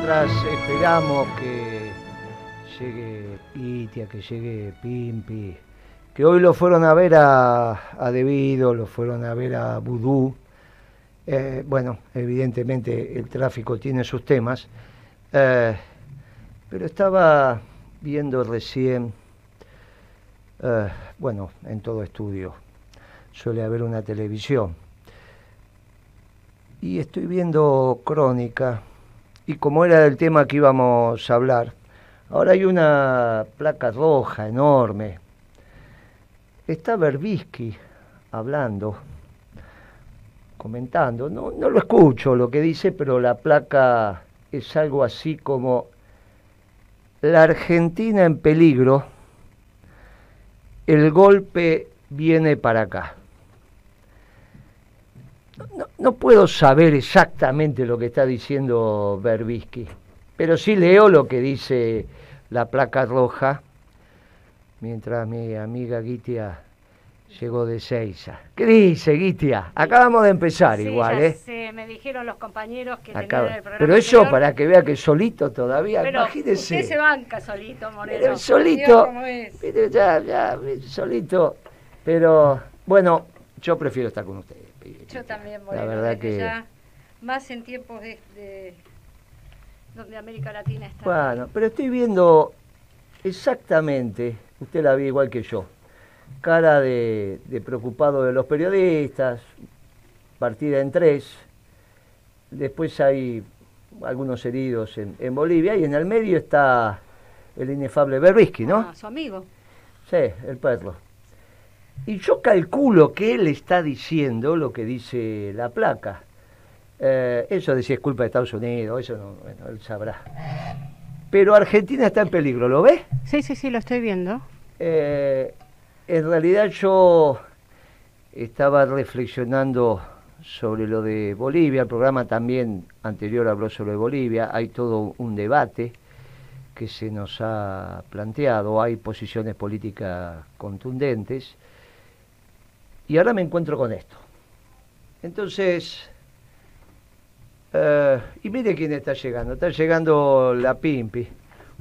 mientras esperamos que llegue Itia, que llegue Pimpi, que hoy lo fueron a ver a Debido, lo fueron a ver a Vudú. Bueno, evidentemente el tráfico tiene sus temas, pero estaba viendo recién, bueno, en todo estudio suele haber una televisión, y estoy viendo Crónica, y como era el tema que íbamos a hablar, ahora hay una placa roja enorme. Está Berbisky hablando, comentando, no lo escucho lo que dice, pero la placa es algo así como: la Argentina en peligro, el golpe viene para acá. No puedo saber exactamente lo que está diciendo Berbisky, pero sí leo lo que dice la placa roja, mientras mi amiga Gitia llegó de Seiza. ¿Qué dice, Gitia? Acabamos de empezar, sí, igual, ¿eh? Sí, me dijeron los compañeros que tenían el programa. Pero eso anterior, para que vea que solito todavía, pero imagínese. Usted se banca solito, Moreno. Solito, ya, solito, pero bueno, yo prefiero estar con ustedes. Yo también, Moreno, la verdad que ya, más en tiempos de donde América Latina está. Bueno, pero estoy viendo exactamente, usted la ve igual que yo, cara de preocupado de los periodistas, partida en 3, después hay algunos heridos en Bolivia, y en el medio está el inefable Berbisky, ¿no? Su amigo. Sí, el perro. Y yo calculo que él está diciendo lo que dice la placa. Eso de si es culpa de Estados Unidos, eso no, bueno, él sabrá. Pero Argentina está en peligro, ¿lo ves? Sí, lo estoy viendo. En realidad yo estaba reflexionando sobre lo de Bolivia. El programa también anterior habló sobre Bolivia. Hay todo un debate que se nos ha planteado, hay posiciones políticas contundentes, y ahora me encuentro con esto. Entonces, y mire quién está llegando la Pimpi,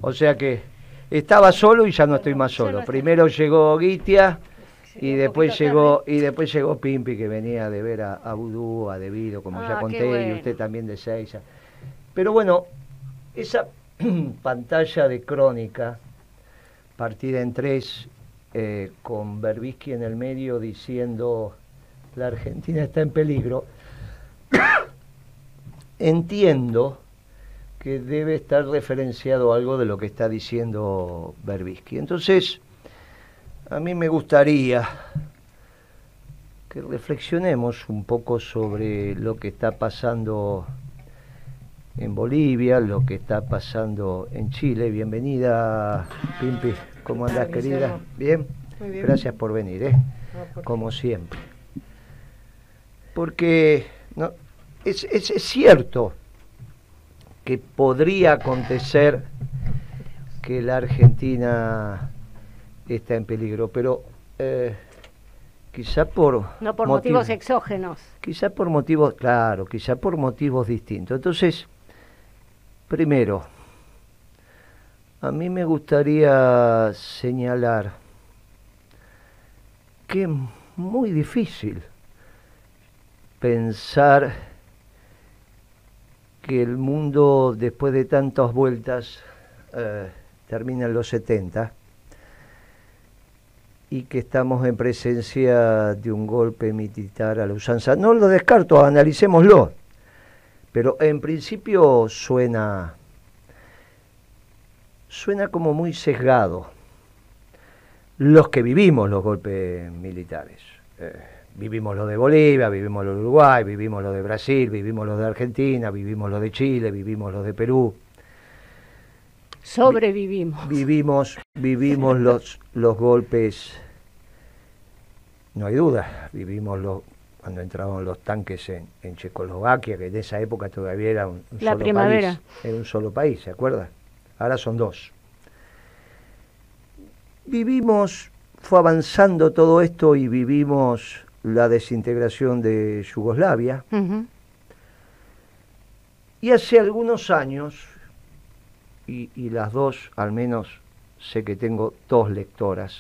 o sea que estaba solo y ya no estoy más solo. Primero llegó Gitia y después llegó Pimpi, que venía de ver a Vudú, a Debido, como ya conté, bueno. Y usted también de Seiza. Pero bueno, esa pantalla de Crónica, partida en 3, con Berbisky en el medio diciendo la Argentina está en peligro, entiendo que debe estar referenciado algo de lo que está diciendo Berbisky. Entonces, a mí me gustaría que reflexionemos un poco sobre lo que está pasando en Bolivia, lo que está pasando en Chile. Bienvenida, Pimpi. ¿Cómo andás, querida? ¿Bien? Muy bien. Gracias por venir, como siempre. Porque no, es cierto que podría acontecer que la Argentina está en peligro, pero quizá por... No por motivos exógenos. Quizá por motivos, claro, quizá por motivos distintos. Entonces, primero, a mí me gustaría señalar que es muy difícil pensar que el mundo, después de tantas vueltas, termina en los 70 y que estamos en presencia de un golpe militar a la usanza. No lo descarto, analicémoslo, pero en principio suena como muy sesgado. Los que vivimos los golpes militares, vivimos lo de Bolivia, vivimos lo de Uruguay, vivimos lo de Brasil, vivimos lo de Argentina, vivimos lo de Chile, vivimos lo de Perú. Sobrevivimos. Vivimos los golpes, no hay duda, vivimos cuando entraban los tanques en Checoslovaquia, que en esa época todavía era un la solo primavera. país. Era un solo país, ¿se acuerda? Ahora son 2. Fue avanzando todo esto y vivimos la desintegración de Yugoslavia. Uh-huh. Y hace algunos años, y las dos, al menos sé que tengo 2 lectoras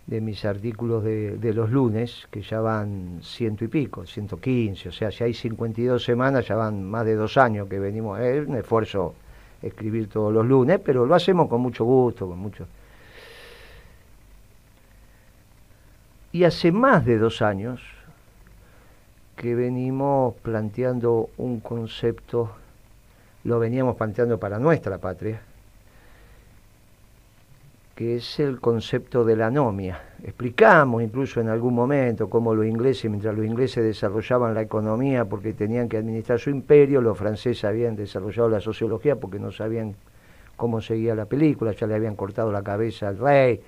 de mis artículos de los lunes, que ya van 100 y pico, 115, o sea, si hay 52 semanas, ya van más de 2 años que venimos. Es un esfuerzo escribir todos los lunes, pero lo hacemos con mucho gusto, con mucho... Y hace más de 2 años que venimos planteando un concepto, lo veníamos planteando para nuestra patria, que es el concepto de la anomia. Explicamos incluso en algún momento cómo los ingleses, mientras los ingleses desarrollaban la economía porque tenían que administrar su imperio, los franceses habían desarrollado la sociología porque no sabían cómo seguía la película, ya le habían cortado la cabeza al rey,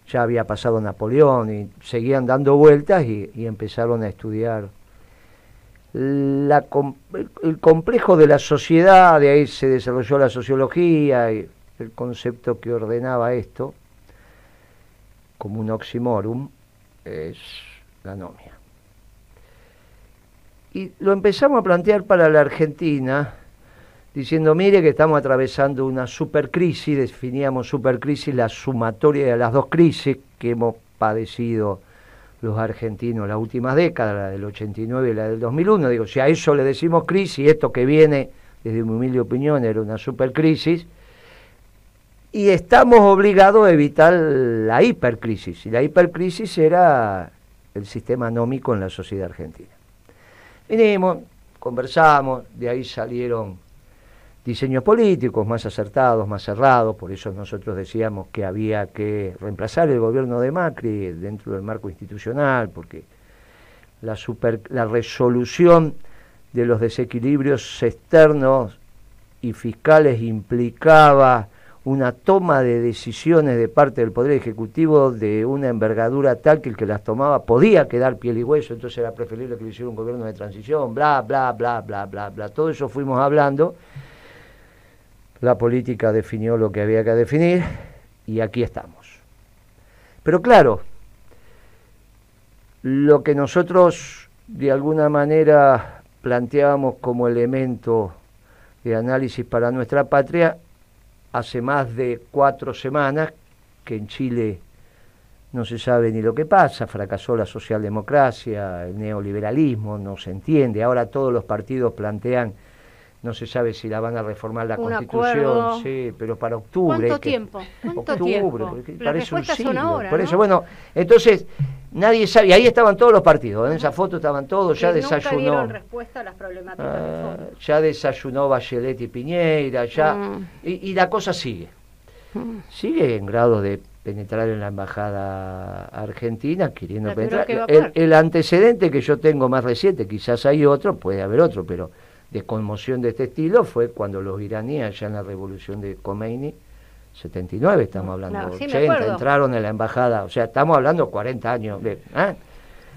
ya había pasado Napoleón y seguían dando vueltas y empezaron a estudiar el complejo de la sociedad. De ahí se desarrolló la sociología y el concepto que ordenaba esto como un oxímoron es la anomia. Y lo empezamos a plantear para la Argentina diciendo, mire que estamos atravesando una supercrisis. Definíamos supercrisis la sumatoria de las 2 crisis que hemos padecido los argentinos las últimas décadas, la del 89 y la del 2001. Digo, si a eso le decimos crisis, esto que viene, desde mi humilde opinión, era una supercrisis, y estamos obligados a evitar la hipercrisis. Y la hipercrisis era el sistema anómico en la sociedad argentina. Vinimos, conversamos, de ahí salieron diseños políticos más acertados, más cerrados. Por eso nosotros decíamos que había que reemplazar el gobierno de Macri dentro del marco institucional, porque la resolución de los desequilibrios externos y fiscales implicaba una toma de decisiones de parte del Poder Ejecutivo de una envergadura tal que el que las tomaba podía quedar piel y hueso. Entonces era preferible que le hiciera un gobierno de transición, bla, bla, bla, bla, bla, bla. Todo eso fuimos hablando. La política definió lo que había que definir y aquí estamos. Pero claro, lo que nosotros de alguna manera planteábamos como elemento de análisis para nuestra patria, hace más de 4 semanas que en Chile no se sabe ni lo que pasa, fracasó la socialdemocracia, el neoliberalismo, no se entiende. Ahora todos los partidos plantean, no se sabe si la van a reformar la Constitución, sí, pero para octubre. ¿Cuánto tiempo? ¿Cuánto tiempo? Las respuestas son ahora, por ¿no? eso, bueno, entonces nadie sabe, y ahí estaban todos los partidos, en esa foto estaban todos, ya desayunó. Nunca dieron respuesta a las problemáticas de fondo. Ya desayunó Bachelet y Piñera, ya, y la cosa sigue. Sigue en grado de penetrar en la embajada argentina, queriendo penetrar. El antecedente que yo tengo más reciente, quizás hay otro, puede haber otro, pero de conmoción de este estilo fue cuando los iraníes, allá en la revolución de Khomeini, 79 estamos hablando, sí, 80, entraron en la embajada, o sea, estamos hablando 40 años,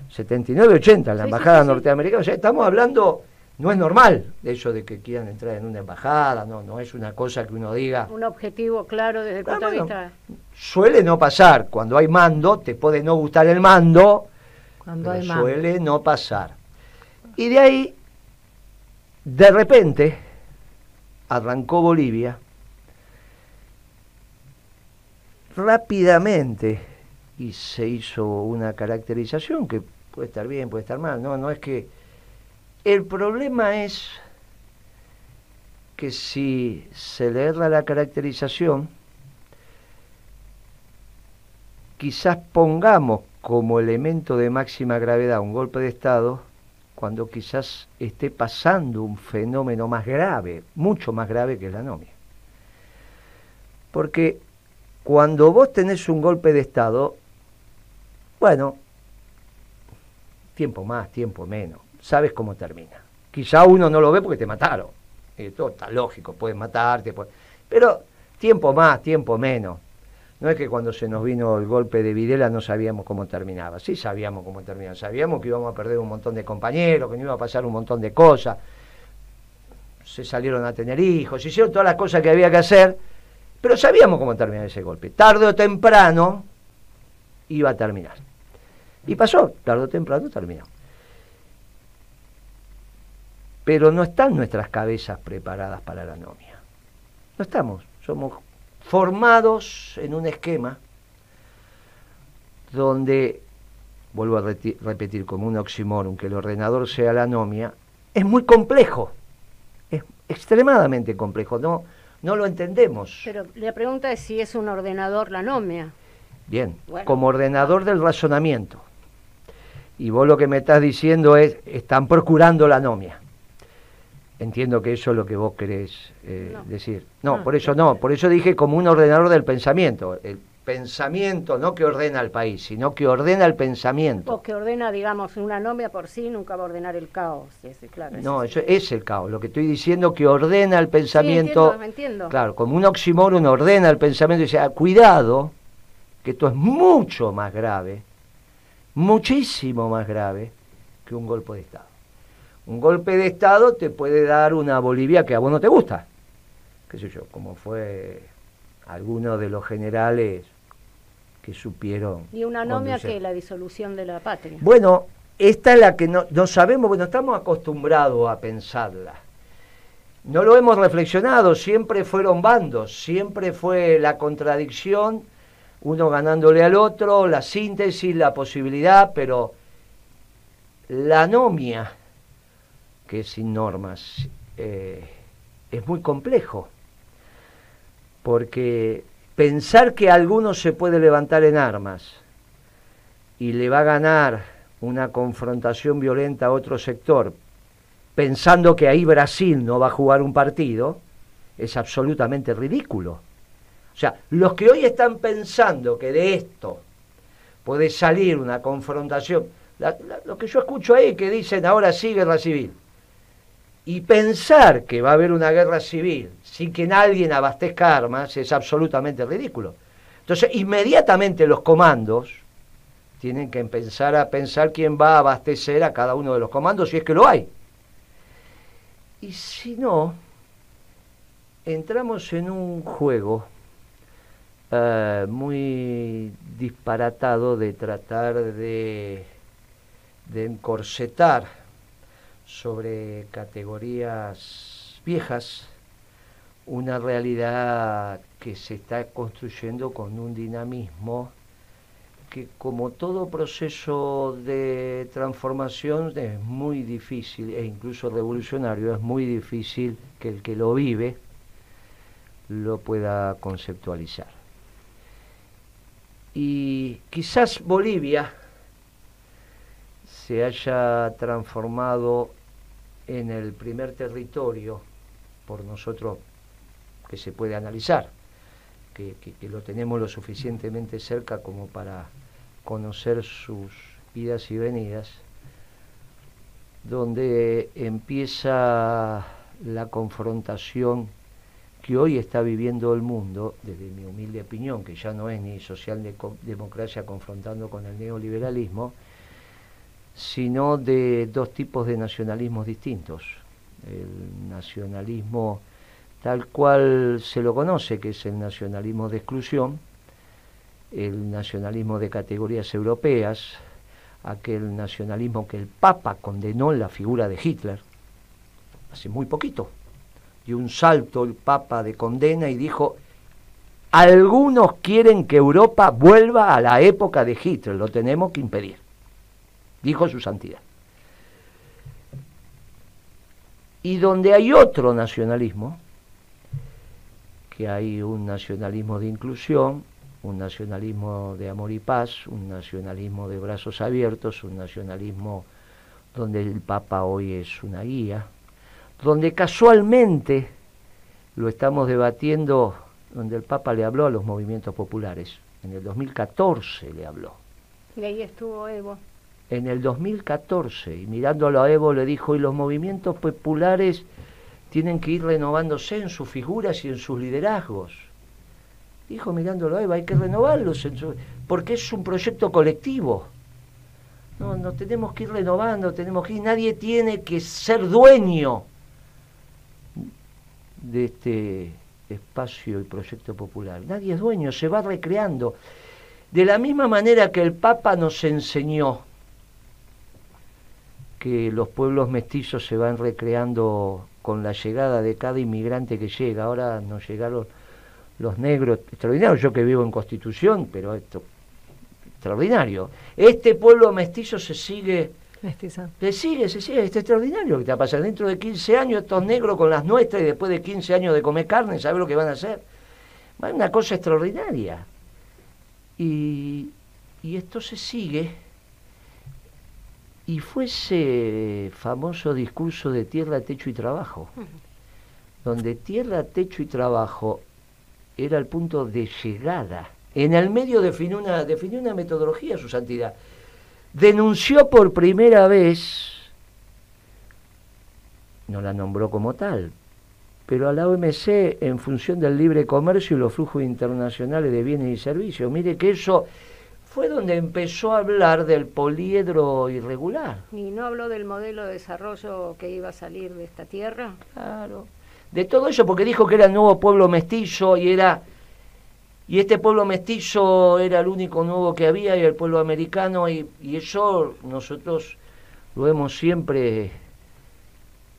79, 80 en la embajada norteamericana, o sea, estamos hablando, no es normal eso de que quieran entrar en una embajada, no es una cosa que uno diga. Un objetivo claro desde el punto de vista. Suele no pasar, cuando hay mando, te puede no gustar el mando, cuando pero hay mando. Suele no pasar. Y de ahí, de repente, arrancó Bolivia, rápidamente, y se hizo una caracterización que puede estar bien, puede estar mal, no es que... El problema es que si se le erra la caracterización, quizás pongamos como elemento de máxima gravedad un golpe de Estado, cuando quizás esté pasando un fenómeno más grave, mucho más grave que la anomia. Porque cuando vos tenés un golpe de Estado, bueno, tiempo más, tiempo menos, sabes cómo termina. Quizá uno no lo ve porque te mataron. Todo está lógico, pueden matarte, pero tiempo más, tiempo menos. No es que cuando se nos vino el golpe de Videla no sabíamos cómo terminaba. Sí sabíamos cómo terminaba. Sabíamos que íbamos a perder un montón de compañeros, que no iba a pasar un montón de cosas. Se salieron a tener hijos, se hicieron todas las cosas que había que hacer, pero sabíamos cómo terminaba ese golpe. Tarde o temprano iba a terminar. Y pasó, tarde o temprano terminó. Pero no están nuestras cabezas preparadas para la anomia. No estamos. Somos formados en un esquema donde, vuelvo a repetir como un oxímoron, que el ordenador sea la anomia, es muy complejo. Es extremadamente complejo. No lo entendemos. Pero la pregunta es si es un ordenador la anomia. Bien, Bueno, como ordenador del razonamiento. Y vos lo que me estás diciendo es, están procurando la anomia. Entiendo que eso es lo que vos querés decir. No, por eso dije como un ordenador del pensamiento. El pensamiento no que ordena al país, sino que ordena el pensamiento. O que ordena, digamos, una anomia por sí nunca va a ordenar el caos. Claro, no, eso es el caos. Lo que estoy diciendo que ordena el pensamiento. Sí, entiendo. Claro, como un oxímoron ordena el pensamiento y dice, cuidado, que esto es mucho más grave, muchísimo más grave que un golpe de Estado. Un golpe de Estado te puede dar una Bolivia que a vos no te gusta, qué sé yo, como fue algunos de los generales que supieron. ¿Y una anomia conducir. que la disolución de la patria? Bueno, esta es la que no sabemos, porque no estamos acostumbrados a pensarla. No lo hemos reflexionado, siempre fueron bandos, siempre fue la contradicción, uno ganándole al otro, la síntesis, la posibilidad, pero la anomia, que es sin normas, es muy complejo, porque pensar que alguno se puede levantar en armas y le va a ganar una confrontación violenta a otro sector, pensando que ahí Brasil no va a jugar un partido, es absolutamente ridículo. O sea, los que hoy están pensando que de esto puede salir una confrontación, lo que yo escucho ahí que dicen ahora sí guerra civil, y pensar que va a haber una guerra civil sin que nadie abastezca armas es absolutamente ridículo. Entonces, inmediatamente los comandos tienen que empezar a pensar quién va a abastecer a cada uno de los comandos, si es que lo hay. Y si no, entramos en un juego muy disparatado de tratar de encorsetar sobre categorías viejas una realidad que se está construyendo con un dinamismo que, como todo proceso de transformación, es muy difícil, e incluso revolucionario, es muy difícil que el que lo vive lo pueda conceptualizar. Y quizás Bolivia se haya transformado en el primer territorio por nosotros que se puede analizar, que lo tenemos lo suficientemente cerca como para conocer sus idas y venidas, donde empieza la confrontación que hoy está viviendo el mundo, desde mi humilde opinión, que ya no es ni socialdemocracia confrontando con el neoliberalismo, sino de dos tipos de nacionalismos distintos. El nacionalismo tal cual se lo conoce, que es el nacionalismo de exclusión, el nacionalismo de categorías europeas, aquel nacionalismo que el Papa condenó en la figura de Hitler, hace muy poquito. Dio un salto el Papa de condena y dijo: algunos quieren que Europa vuelva a la época de Hitler, lo tenemos que impedir, dijo su santidad. Y donde hay otro nacionalismo, que hay un nacionalismo de inclusión, un nacionalismo de amor y paz, un nacionalismo de brazos abiertos, un nacionalismo donde el Papa hoy es una guía, donde casualmente lo estamos debatiendo, donde el Papa le habló a los movimientos populares. En el 2014 le habló. Y ahí estuvo Evo. En el 2014, y mirándolo a Evo le dijo: y los movimientos populares tienen que ir renovándose en sus figuras y en sus liderazgos. Dijo mirándolo a Evo, hay que renovarlos, porque es un proyecto colectivo. No tenemos que ir renovando, nadie tiene que ser dueño de este espacio y proyecto popular. Nadie es dueño, se va recreando. De la misma manera que el Papa nos enseñó que los pueblos mestizos se van recreando con la llegada de cada inmigrante que llega. Ahora nos llegaron los negros, extraordinario, yo que vivo en Constitución, pero esto, extraordinario. Este pueblo mestizo se sigue... Se sigue, es extraordinario lo que te va a pasar. Dentro de 15 años estos negros con las nuestras y después de 15 años de comer carne, ¿sabes lo que van a hacer? Va a ser una cosa extraordinaria. Y esto se sigue. Y fue ese famoso discurso de tierra, techo y trabajo, donde tierra, techo y trabajo era el punto de llegada. En el medio definió una metodología, su santidad. Denunció por primera vez, no la nombró como tal, pero a la OMC en función del libre comercio y los flujos internacionales de bienes y servicios. Mire que eso fue donde empezó a hablar del poliedro irregular. ¿Y no habló del modelo de desarrollo que iba a salir de esta tierra? Claro, de todo eso, porque dijo que era el nuevo pueblo mestizo y este pueblo mestizo era el único nuevo que había, y el pueblo americano, y eso nosotros lo hemos siempre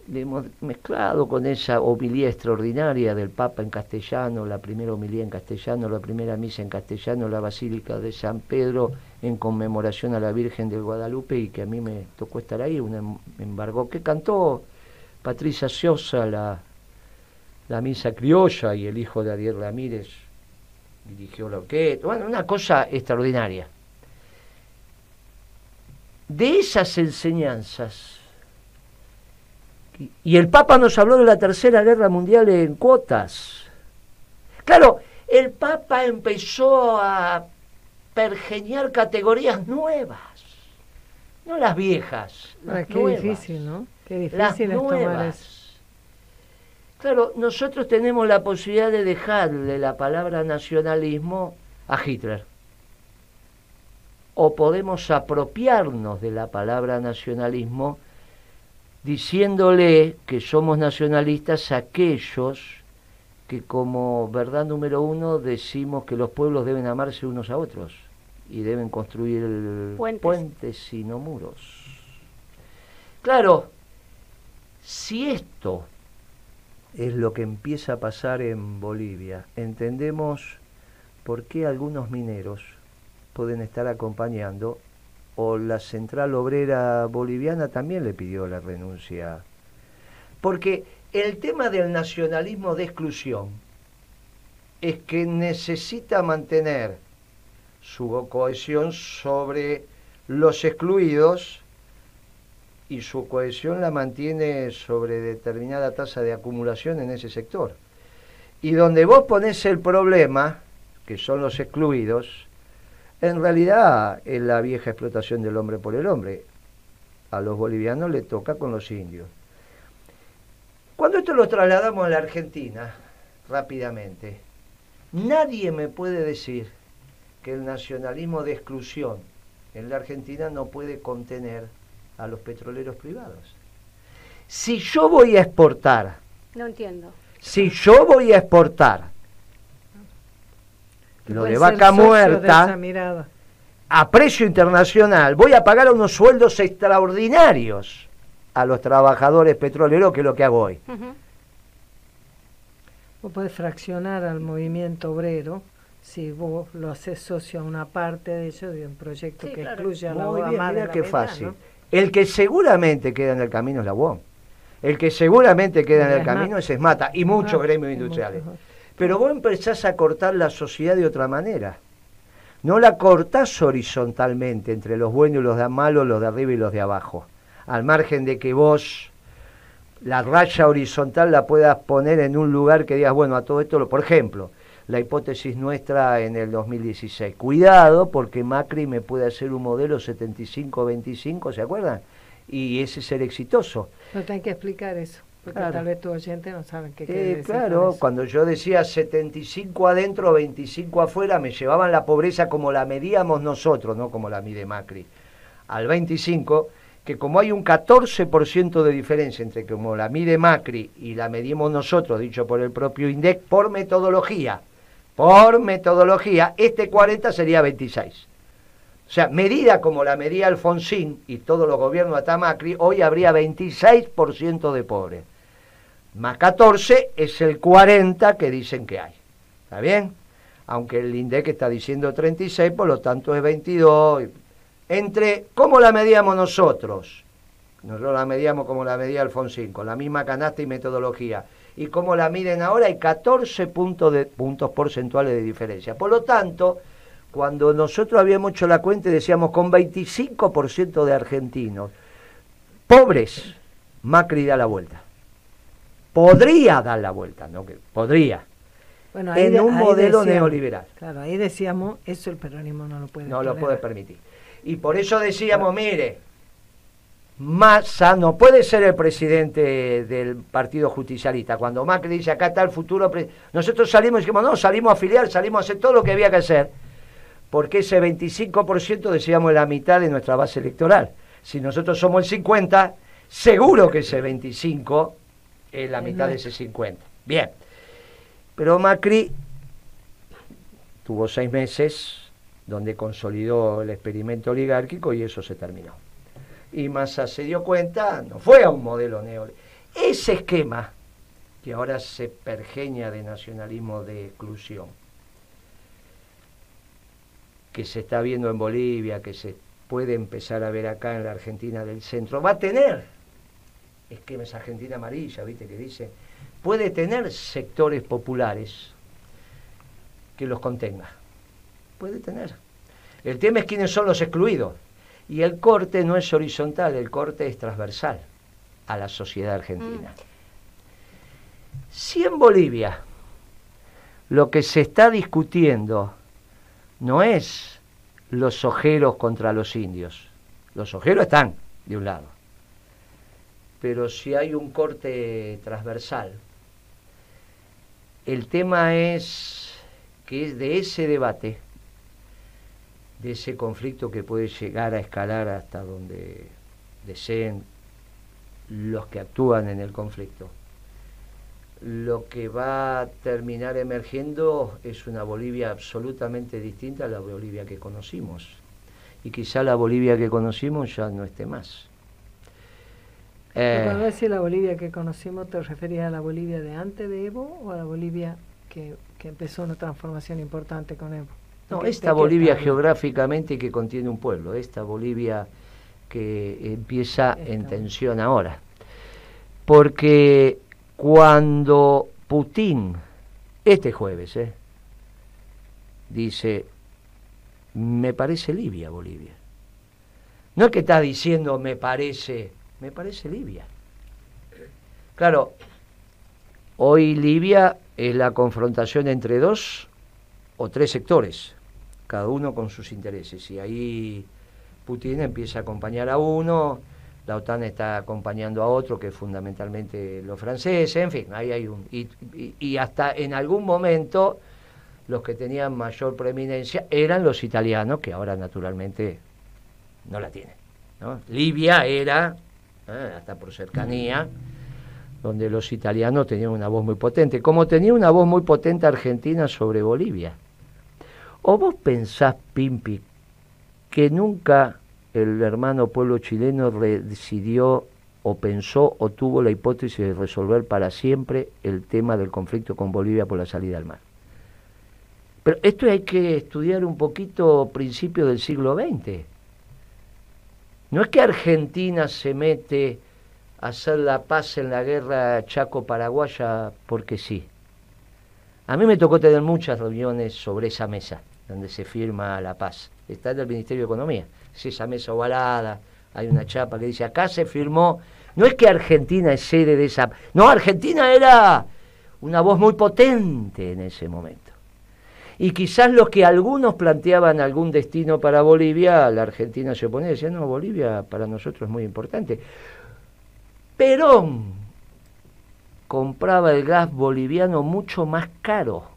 le hemos mezclado con esa homilía extraordinaria del Papa en castellano, la primera homilía en castellano, la primera misa en castellano, la Basílica de San Pedro en conmemoración a la Virgen del Guadalupe, y que a mí me tocó estar ahí, un embargo que cantó Patricia Sosa, la misa criolla, y el hijo de Adiel Ramírez dirigió la orquesta. Bueno, una cosa extraordinaria. De esas enseñanzas, y el Papa nos habló de la Tercera Guerra Mundial en cuotas. Claro, el Papa empezó a pergeñar categorías nuevas, no las viejas, las qué nuevas. Difícil, ¿no? Qué difícil es tomar eso. Claro, nosotros tenemos la posibilidad de dejarle la palabra nacionalismo a Hitler. O podemos apropiarnos de la palabra nacionalismo diciéndole que somos nacionalistas a aquellos que como verdad número uno decimos que los pueblos deben amarse unos a otros y deben construir puentes y no muros. Claro, si esto es lo que empieza a pasar en Bolivia, entendemos por qué algunos mineros pueden estar acompañando, o la Central Obrera Boliviana también le pidió la renuncia. Porque el tema del nacionalismo de exclusión es que necesita mantener su cohesión sobre los excluidos, y su cohesión la mantiene sobre determinada tasa de acumulación en ese sector. Y donde vos ponés el problema, que son los excluidos, en realidad es la vieja explotación del hombre por el hombre. A los bolivianos le toca con los indios. Cuando esto lo trasladamos a la Argentina, rápidamente, nadie me puede decir que el nacionalismo de exclusión en la Argentina no puede contener a los petroleros privados. Si yo voy a exportar... No entiendo. Si yo voy a exportar lo de vaca muerta a precio internacional, voy a pagar unos sueldos extraordinarios a los trabajadores petroleros, que es lo que hago hoy. Vos podés fraccionar al movimiento obrero si vos lo haces socio a una parte de ellos, de un proyecto que excluye a la Muy bien, mira qué fácil. ¿no? El que seguramente queda en el camino es la UOM. El que seguramente queda en el camino es ESMATA y muchos gremios industriales. Pero vos empezás a cortar la sociedad de otra manera. No la cortás horizontalmente entre los buenos y los de malos, los de arriba y los de abajo. Al margen de que vos la raya horizontal la puedas poner en un lugar que digas, bueno, a todo esto, por ejemplo, la hipótesis nuestra en el 2016. Cuidado, porque Macri me puede hacer un modelo 75-25, ¿se acuerdan? Y ese ser exitoso. No tenés que explicar eso, porque tal vez tu oyente no sabe qué quiere decir. Claro, cuando yo decía 75 adentro, 25 afuera, me llevaban la pobreza como la medíamos nosotros, no como la mide Macri, al 25, que como hay un 14% de diferencia entre como la mide Macri y la medimos nosotros, dicho por el propio INDEC, por metodología, este 40 sería 26. O sea, medida como la medía Alfonsín y todos los gobiernos hasta Macri, hoy habría 26% de pobres. más 14 es el 40 que dicen que hay. ¿Está bien? Aunque el INDEC está diciendo 36, por lo tanto es 22. ¿Cómo la medíamos nosotros? Nosotros la medíamos como la medía Alfonsín, con la misma canasta y metodología. Y como la miden ahora, hay 14 puntos porcentuales de diferencia. Por lo tanto, cuando nosotros habíamos hecho la cuenta y decíamos con 25% de argentinos pobres, Macri da la vuelta. Podría dar la vuelta, ¿no? Podría. Bueno, en un modelo neoliberal. Claro, ahí decíamos, eso el peronismo no lo puede No lo puede permitir. Y por eso decíamos, mire, Massa no puede ser el presidente del Partido Justicialista. Cuando Macri dice, acá está el futuro... Nosotros salimos y dijimos, no, salimos a afiliar, salimos a hacer todo lo que había que hacer, porque ese 25% decíamos la mitad de nuestra base electoral. Si nosotros somos el 50%, seguro que ese 25% es la mitad de ese 50%. Bien. Pero Macri tuvo 6 meses donde consolidó el experimento oligárquico y eso se terminó. Y Massa se dio cuenta, no fue a un modelo neoliberal. Ese esquema, que ahora se pergeña de nacionalismo de exclusión, que se está viendo en Bolivia, que se puede empezar a ver acá en la Argentina del centro, va a tener esquemas Argentina amarilla, ¿viste? Que dice, puede tener sectores populares que los contenga. Puede tener. El tema es quiénes son los excluidos. Y el corte no es horizontal, el corte es transversal a la sociedad argentina. Si en Bolivia lo que se está discutiendo no es los ojeros contra los indios, los ojeros están de un lado, pero si hay un corte transversal, el tema es que es de ese debate, de ese conflicto que puede llegar a escalar hasta donde deseen los que actúan en el conflicto. Lo que va a terminar emergiendo es una Bolivia absolutamente distinta a la Bolivia que conocimos. Y quizá la Bolivia que conocimos ya no esté más. Cuando decís la Bolivia que conocimos, ¿te referías a la Bolivia de antes de Evo o a la Bolivia que empezó una transformación importante con Evo? No, esta Bolivia geográficamente que contiene un pueblo, esta Bolivia que empieza en tensión ahora. Porque cuando Putin, este jueves, dice, me parece Libia, Bolivia. No es que está diciendo me parece Libia. Claro, hoy Libia es la confrontación entre 2 o 3 sectores, cada uno con sus intereses, y ahí Putin empieza a acompañar a uno, la OTAN está acompañando a otro, que es fundamentalmente los franceses, en fin, ahí hay y hasta en algún momento los que tenían mayor preeminencia eran los italianos, que ahora naturalmente no la tienen, ¿no? Libia era, hasta por cercanía, donde los italianos tenían una voz muy potente, como tenía una voz muy potente Argentina sobre Bolivia. ¿O vos pensás, Pimpi, que nunca el hermano pueblo chileno decidió o pensó o tuvo la hipótesis de resolver para siempre el tema del conflicto con Bolivia por la salida al mar? Pero esto hay que estudiar un poquito principios del siglo XX. No es que Argentina se mete a hacer la paz en la guerra chaco-paraguaya porque sí. A mí me tocó tener muchas reuniones sobre esa mesa donde se firma la paz. Está en el Ministerio de Economía. Es esa mesa ovalada, hay una chapa que dice, acá se firmó. No es que Argentina es sede de esa... No, Argentina era una voz muy potente en ese momento. Y quizás los que algunos planteaban algún destino para Bolivia, la Argentina se oponía y decía, no, Bolivia para nosotros es muy importante. Perón compraba el gas boliviano mucho más caro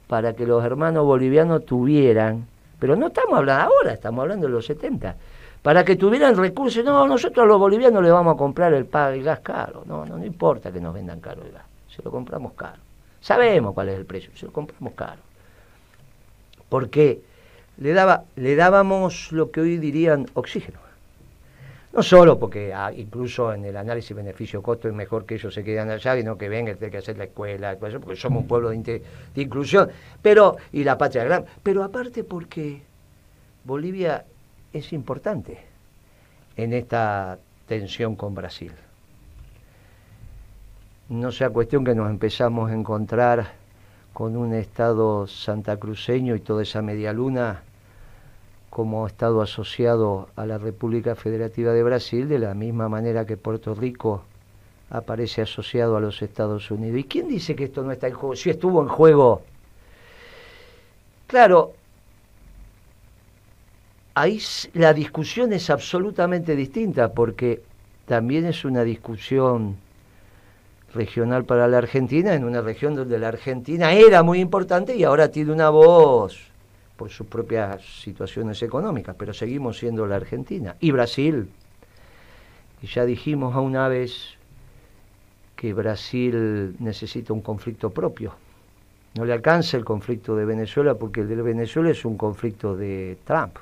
para que los hermanos bolivianos tuvieran, pero no estamos hablando ahora, estamos hablando de los 70, para que tuvieran recursos. No, nosotros a los bolivianos le vamos a comprar el gas caro, no importa que nos vendan caro el gas, se lo compramos caro. Sabemos cuál es el precio, se lo compramos caro. Porque le dábamos lo que hoy dirían oxígeno. No solo porque incluso en el análisis beneficio-costo es mejor que ellos se queden allá y no que vengan y tengan que hacer la escuela, porque somos un pueblo de inclusión, pero y la patria gran. Pero aparte porque Bolivia es importante en esta tensión con Brasil. No sea cuestión que nos empezamos a encontrar con un Estado santacruceño y toda esa media luna como Estado asociado a la República Federativa de Brasil, de la misma manera que Puerto Rico aparece asociado a los Estados Unidos. ¿Y quién dice que esto no está en juego? Si estuvo en juego. Claro, ahí la discusión es absolutamente distinta, porque también es una discusión regional para la Argentina, en una región donde la Argentina era muy importante y ahora tiene una voz por sus propias situaciones económicas, pero seguimos siendo la Argentina. Y Brasil, y ya dijimos a una vez que Brasil necesita un conflicto propio. No le alcanza el conflicto de Venezuela, porque el de Venezuela es un conflicto de Trump.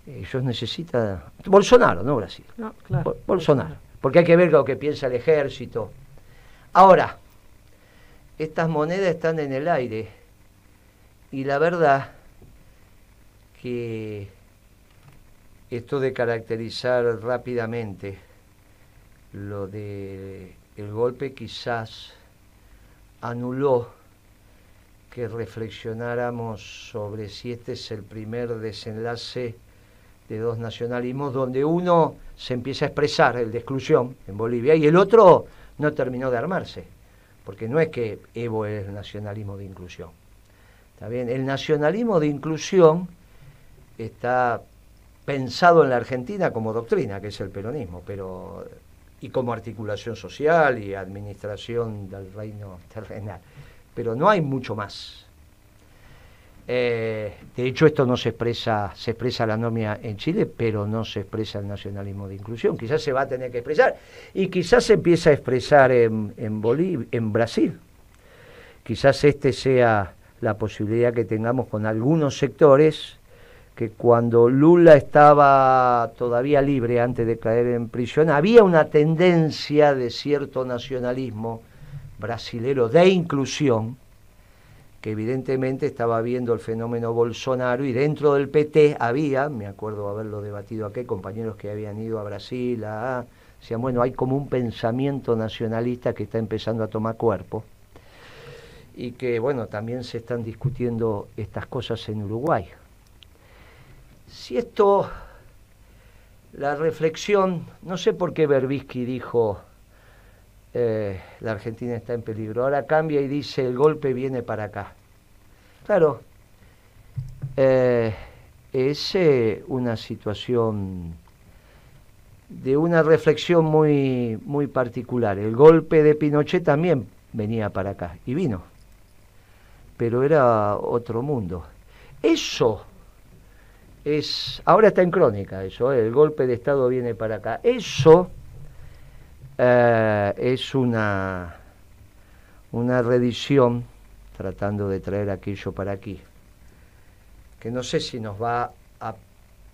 Ellos necesitan... Bolsonaro, no Brasil. No, claro, Bolsonaro. Porque hay que ver lo que piensa el ejército. Ahora, estas monedas están en el aire. Y la verdad que esto de caracterizar rápidamente lo de el golpe quizás anuló que reflexionáramos sobre si este es el primer desenlace de dos nacionalismos donde uno se empieza a expresar, el de exclusión en Bolivia, y el otro no terminó de armarse, porque no es que Evo es el nacionalismo de inclusión. ¿Está bien? El nacionalismo de inclusión está pensado en la Argentina como doctrina, que es el peronismo, pero y como articulación social y administración del reino terrenal. Pero no hay mucho más. De hecho, esto no se expresa la anomia en Chile, pero no se expresa el nacionalismo de inclusión. Quizás se va a tener que expresar, y quizás se empieza a expresar en Brasil. Quizás este sea la posibilidad que tengamos con algunos sectores que cuando Lula estaba todavía libre antes de caer en prisión, había una tendencia de cierto nacionalismo brasilero de inclusión, que evidentemente estaba viendo el fenómeno Bolsonaro, y dentro del PT había, me acuerdo haberlo debatido aquí, compañeros que habían ido a Brasil, decían, bueno, hay como un pensamiento nacionalista que está empezando a tomar cuerpo, y que, bueno, también se están discutiendo estas cosas en Uruguay. Si esto, la reflexión, no sé por qué Berbisky dijo, la Argentina está en peligro, ahora cambia y dice, el golpe viene para acá. Claro, es una situación de una reflexión muy, muy particular. El golpe de Pinochet también venía para acá, y vino, pero era otro mundo. Eso es, ahora está en crónica eso, el golpe de Estado viene para acá. Eso es una reedición tratando de traer aquello para aquí, que no sé si nos va a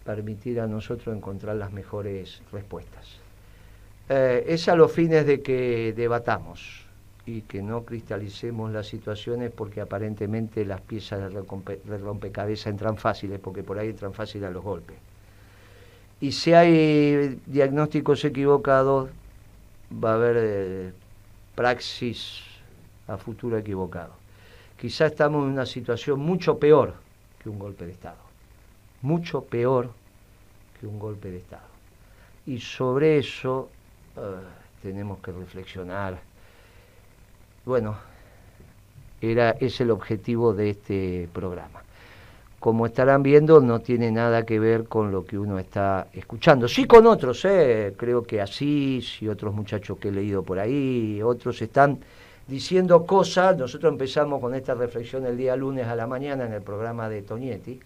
permitir a nosotros encontrar las mejores respuestas. Es a los fines de que debatamos y que no cristalicemos las situaciones, porque aparentemente las piezas de rompecabezas entran fáciles, porque por ahí entran fáciles a los golpes. Y si hay diagnósticos equivocados, va a haber praxis a futuro equivocado. Quizá estamos en una situación mucho peor que un golpe de Estado. Mucho peor que un golpe de Estado. Y sobre eso tenemos que reflexionar. Bueno, es el objetivo de este programa. Como estarán viendo, no tiene nada que ver con lo que uno está escuchando. Sí con otros, creo que Asís y otros muchachos que he leído por ahí, otros están diciendo cosas. Nosotros empezamos con esta reflexión el día lunes a la mañana en el programa de Tonietti.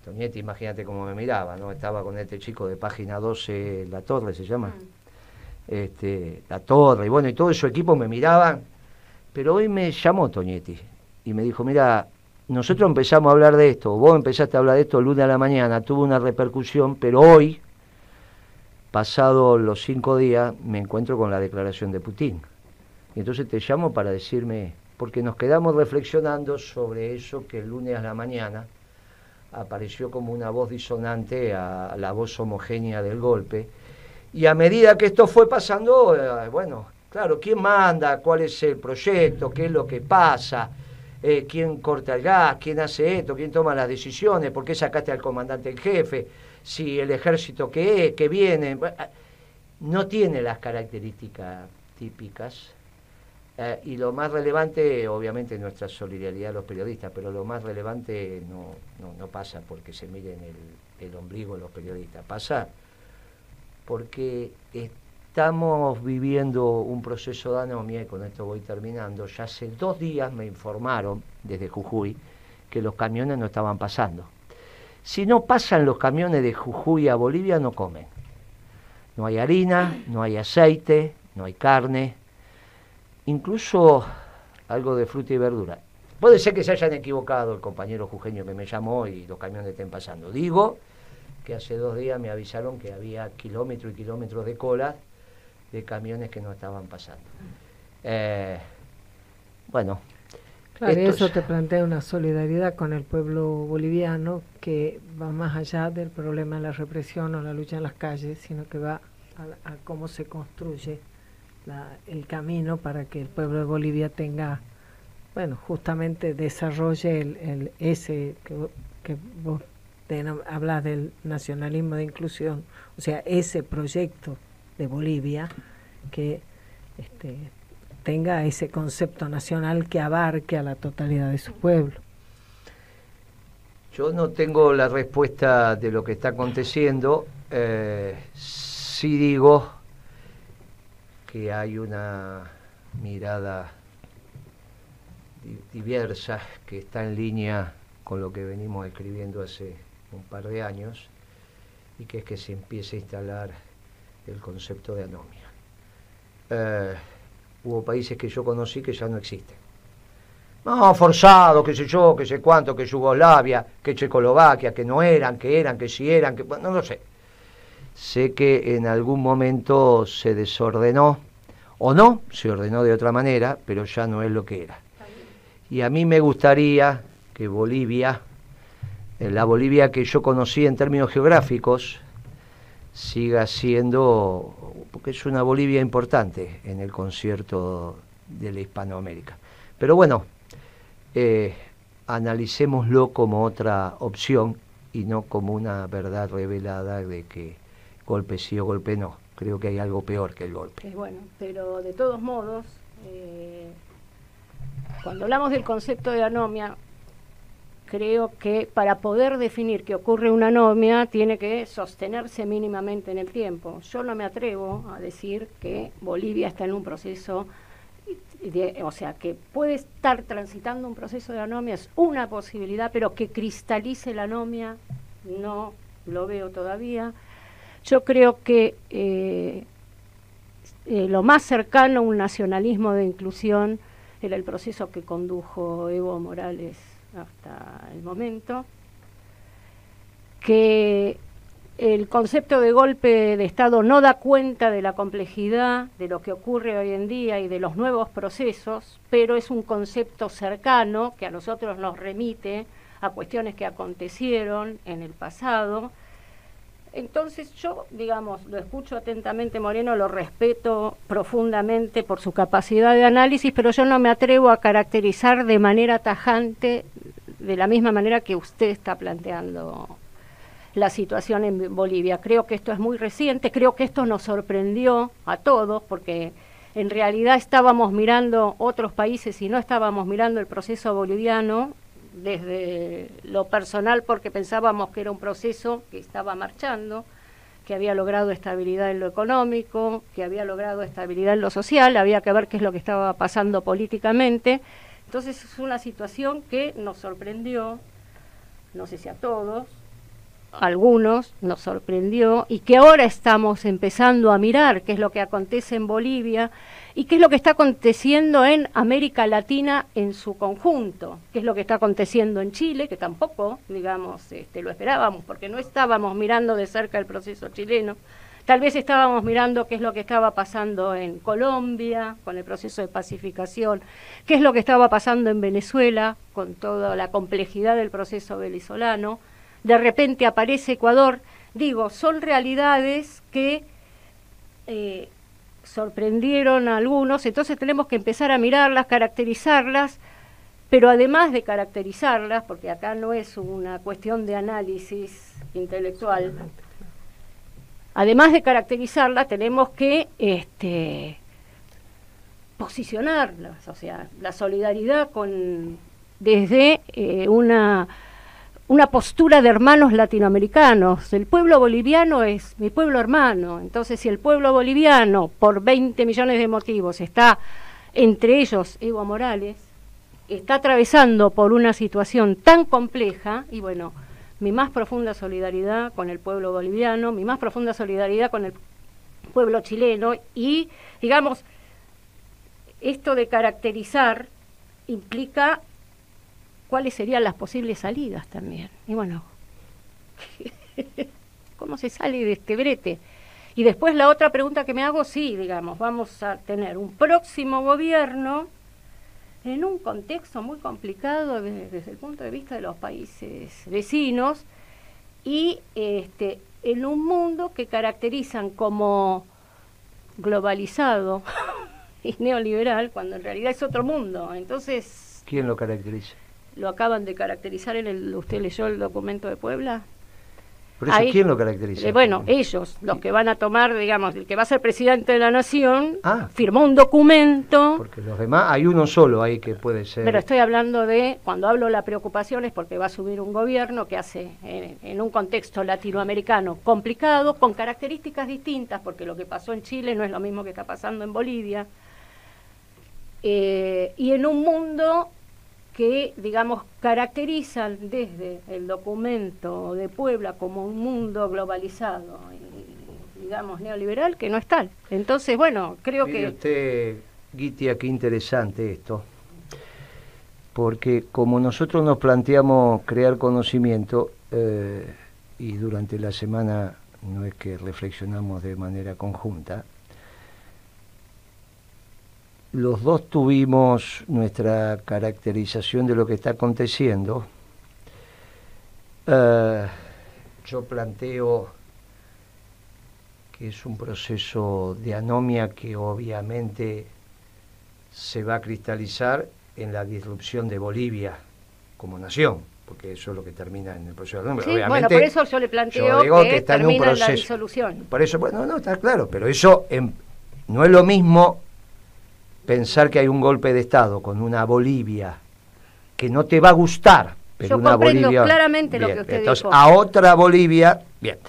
Tonietti, imagínate cómo me miraba, ¿no? Estaba con este chico de Página 12, La Torre se llama. La Torre, y bueno, y todo su equipo me miraban, pero hoy me llamó Tonietti y me dijo, mira, nosotros empezamos a hablar de esto, vos empezaste a hablar de esto el lunes a la mañana, tuvo una repercusión, pero hoy Pasado los 5 días me encuentro con la declaración de Putin. Y entonces te llamo para decirme, porque nos quedamos reflexionando sobre eso que el lunes a la mañana apareció como una voz disonante a la voz homogénea del golpe. Y a medida que esto fue pasando, bueno, claro, ¿quién manda? ¿Cuál es el proyecto? ¿Qué es lo que pasa? ¿Quién corta el gas? ¿Quién hace esto? ¿Quién toma las decisiones? ¿Por qué sacaste al comandante en jefe? Si el ejército que viene, no tiene las características típicas. Y lo más relevante, obviamente, nuestra solidaridad a los periodistas, pero lo más relevante no pasa porque se miren el ombligo de los periodistas, pasa porque estamos viviendo un proceso de anomia, y con esto voy terminando. Ya hace 2 días me informaron desde Jujuy que los camiones no estaban pasando. Si no pasan los camiones de Jujuy a Bolivia, no comen. No hay harina, no hay aceite, no hay carne, incluso algo de fruta y verdura. Puede ser que se hayan equivocado el compañero jujeño que me llamó y los camiones estén pasando. Digo que hace 2 días me avisaron que había kilómetros y kilómetros de cola de camiones que no estaban pasando. Bueno, claro, eso te plantea una solidaridad con el pueblo boliviano que va más allá del problema de la represión o la lucha en las calles, sino que va a cómo se construye el camino para que el pueblo de Bolivia tenga, bueno, justamente desarrolle ese que vos hablas del nacionalismo de inclusión, o sea, ese proyecto de Bolivia que tenga ese concepto nacional que abarque a la totalidad de su pueblo. Yo no tengo la respuesta de lo que está aconteciendo, sí digo que hay una mirada diversa que está en línea con lo que venimos escribiendo hace un par de años, y que es que se empiece a instalar el concepto de anomia. Hubo países que yo conocí que ya no existen. No, forzado, qué sé yo, qué sé cuánto, que Yugoslavia, que Checoslovaquia, que no eran, que sí eran, que no lo sé. Sé que en algún momento se desordenó, o no, se ordenó de otra manera, pero ya no es lo que era. Y a mí me gustaría que Bolivia, la Bolivia que yo conocí en términos geográficos, siga siendo, porque es una Bolivia importante en el concierto de la Hispanoamérica. Pero bueno, analicémoslo como otra opción y no como una verdad revelada de que golpe sí o golpe no. Creo que hay algo peor que el golpe. Bueno, pero de todos modos, cuando hablamos del concepto de anomia, creo que para poder definir que ocurre una anomia tiene que sostenerse mínimamente en el tiempo. Yo no me atrevo a decir que Bolivia está en un proceso, o sea, que puede estar transitando un proceso de anomia, es una posibilidad, pero que cristalice la anomia no lo veo todavía. Yo creo que lo más cercano a un nacionalismo de inclusión era el proceso que condujo Evo Morales hasta el momento, que el concepto de golpe de Estado no da cuenta de la complejidad de lo que ocurre hoy en día y de los nuevos procesos, pero es un concepto cercano que a nosotros nos remite a cuestiones que acontecieron en el pasado. Entonces yo, digamos, lo escucho atentamente, Moreno, lo respeto profundamente por su capacidad de análisis, pero yo no me atrevo a caracterizar de manera tajante, de la misma manera que usted está planteando la situación en Bolivia. Creo que esto es muy reciente, creo que esto nos sorprendió a todos, porque en realidad estábamos mirando otros países y no estábamos mirando el proceso boliviano desde lo personal, porque pensábamos que era un proceso que estaba marchando, que había logrado estabilidad en lo económico, que había logrado estabilidad en lo social, había que ver qué es lo que estaba pasando políticamente. Entonces es una situación que nos sorprendió, no sé si a todos, a algunos nos sorprendió, y que ahora estamos empezando a mirar qué es lo que acontece en Bolivia y qué es lo que está aconteciendo en América Latina en su conjunto, qué es lo que está aconteciendo en Chile, que tampoco, digamos, lo esperábamos, porque no estábamos mirando de cerca el proceso chileno, Tal vez estábamos mirando qué es lo que estaba pasando en Colombia con el proceso de pacificación, qué es lo que estaba pasando en Venezuela con toda la complejidad del proceso venezolano. De repente aparece Ecuador. Digo, son realidades que sorprendieron a algunos, entonces tenemos que empezar a mirarlas, caracterizarlas, pero además de caracterizarlas, porque acá no es una cuestión de análisis intelectual, además de caracterizarlas, tenemos que posicionarlas, o sea, la solidaridad desde una postura de hermanos latinoamericanos. El pueblo boliviano es mi pueblo hermano, entonces si el pueblo boliviano, por 20 millones de motivos, está, entre ellos Evo Morales, está atravesando por una situación tan compleja, y bueno, mi más profunda solidaridad con el pueblo boliviano, mi más profunda solidaridad con el pueblo chileno, y digamos, esto de caracterizar implica cuáles serían las posibles salidas también. Y bueno, ¿cómo se sale de este brete? Y después la otra pregunta que me hago, sí, digamos, vamos a tener un próximo gobierno en un contexto muy complicado desde el punto de vista de los países vecinos y en un mundo que caracterizan como globalizado y neoliberal, cuando en realidad es otro mundo. Entonces, ¿quién lo caracteriza? Lo acaban de caracterizar ¿usted leyó el documento de Puebla? Por eso, ¿quién lo caracteriza? Bueno, ellos, los que van a tomar, digamos, el que va a ser presidente de la Nación, firmó un documento. Porque los demás, hay uno solo ahí que puede ser. Pero estoy hablando cuando hablo de la preocupación es porque va a subir un gobierno que hace, en un contexto latinoamericano complicado, con características distintas, porque lo que pasó en Chile no es lo mismo que está pasando en Bolivia, y en un mundo que, digamos, caracterizan desde el documento de Puebla como un mundo globalizado y, digamos, neoliberal, que no es tal. Entonces, bueno, creo Mire que... usted, Guitia, qué interesante esto, porque como nosotros nos planteamos crear conocimiento, y durante la semana no es que reflexionamos de manera conjunta, los dos tuvimos nuestra caracterización de lo que está aconteciendo. Yo planteo que es un proceso de anomia que obviamente se va a cristalizar en la disrupción de Bolivia como nación, porque eso es lo que termina en el proceso de anomia. Sí, obviamente, bueno, por eso yo le planteo que está termina en un proceso. la disolución. Por eso, bueno, no, está claro, pero eso no es lo mismo pensar que hay un golpe de Estado con una Bolivia que no te va a gustar, pero yo una comprendo Bolivia claramente bien, lo que usted entonces, dijo. a otra Bolivia, bien.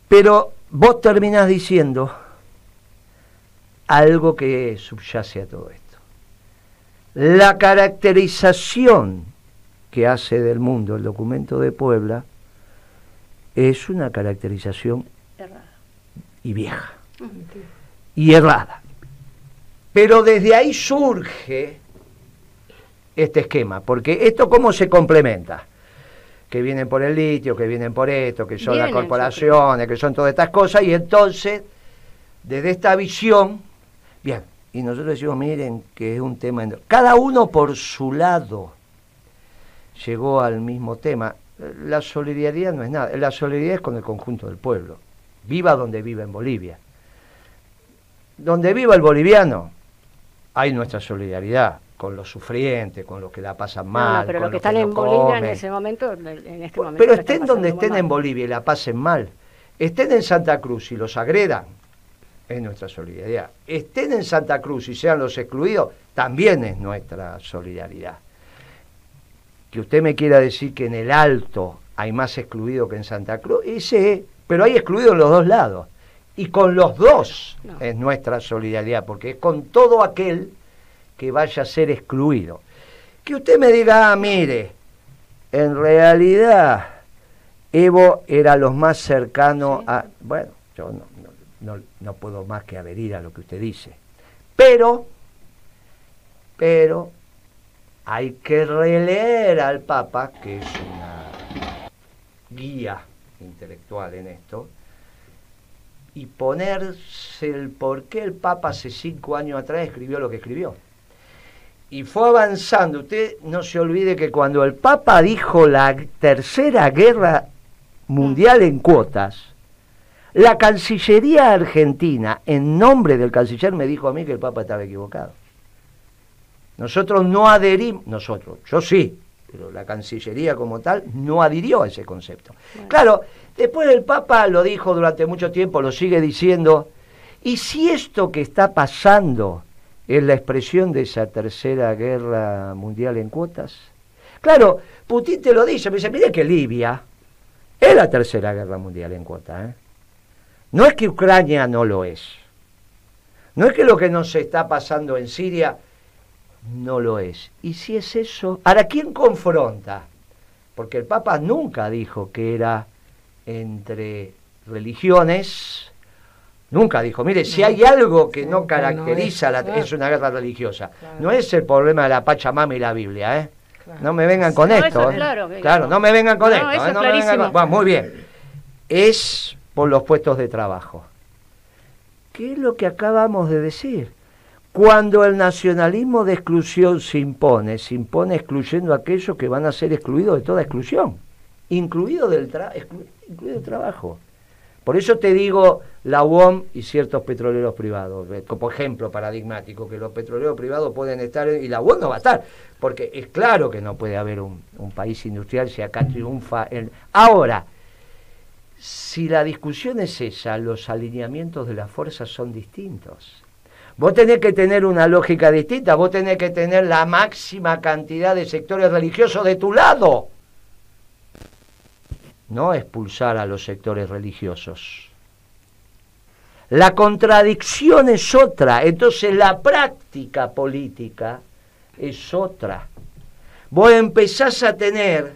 Pero vos terminás diciendo algo que subyace a todo esto. La caracterización que hace del mundo el documento de Puebla es una caracterización Errada y vieja y errada. Pero desde ahí surge este esquema, porque esto cómo se complementa, que vienen por el litio, que vienen por esto, que son las corporaciones, que son todas estas cosas, y entonces, desde esta visión, bien, y nosotros decimos, miren, que es un tema, cada uno por su lado llegó al mismo tema. La solidaridad no es nada, la solidaridad es con el conjunto del pueblo, viva donde viva en Bolivia. Donde viva el boliviano, hay nuestra solidaridad con los sufrientes, con los que la pasan mal. No, pero con los que están en Bolivia en ese momento, momento. Pero estén donde estén en Bolivia y la pasen mal. Estén en Santa Cruz y los agredan, es nuestra solidaridad. Estén en Santa Cruz y sean los excluidos, también es nuestra solidaridad. Que usted me quiera decir que en el Alto hay más excluidos que en Santa Cruz, y sí, pero hay excluidos en los dos lados. Y con los dos es nuestra solidaridad, porque es con todo aquel que vaya a ser excluido. Que usted me diga, mire, en realidad Evo era los más cercano a... Bueno, yo no puedo más que adherir a lo que usted dice. Pero hay que releer al Papa, que es una guía intelectual en esto, y ponerse el por qué el Papa hace 5 años atrás escribió lo que escribió. Y fue avanzando. Usted no se olvide que cuando el Papa dijo la tercera guerra mundial en cuotas, la Cancillería argentina, en nombre del canciller, me dijo a mí que el Papa estaba equivocado. Nosotros no adherimos, yo sí, pero la Cancillería como tal no adhirió a ese concepto. Bueno. Claro, después el Papa lo dijo durante mucho tiempo, lo sigue diciendo, y si esto que está pasando es la expresión de esa tercera guerra mundial en cuotas. Claro, Putin te lo dice, me dice, mire que Libia es la tercera guerra mundial en cuotas, ¿eh? No es que Ucrania no lo es. No es que lo que nos está pasando en Siria no lo es. Y si es eso, ¿ahora quién confronta? Porque el Papa nunca dijo que era entre religiones. Nunca dijo, mire, si hay algo que no caracteriza, es una guerra religiosa. Claro. No es el problema de la Pachamama y la Biblia, ¿eh? Claro. No me vengan con esto. Claro, no me vengan con esto. No me vengan con... Bueno, muy bien. Es por los puestos de trabajo. ¿Qué es lo que acabamos de decir? Cuando el nacionalismo de exclusión se impone excluyendo a aquellos que van a ser excluidos de toda exclusión, incluido del trabajo. Por eso te digo la UOM y ciertos petroleros privados, como ejemplo paradigmático, que los petroleros privados pueden estar, y la UOM no va a estar, porque es claro que no puede haber un país industrial si acá triunfa. Ahora, si la discusión es esa, los alineamientos de las fuerzas son distintos. Vos tenés que tener una lógica distinta, vos tenés que tener la máxima cantidad de sectores religiosos de tu lado. No expulsar a los sectores religiosos. La contradicción es otra, entonces la práctica política es otra. Vos empezás a tener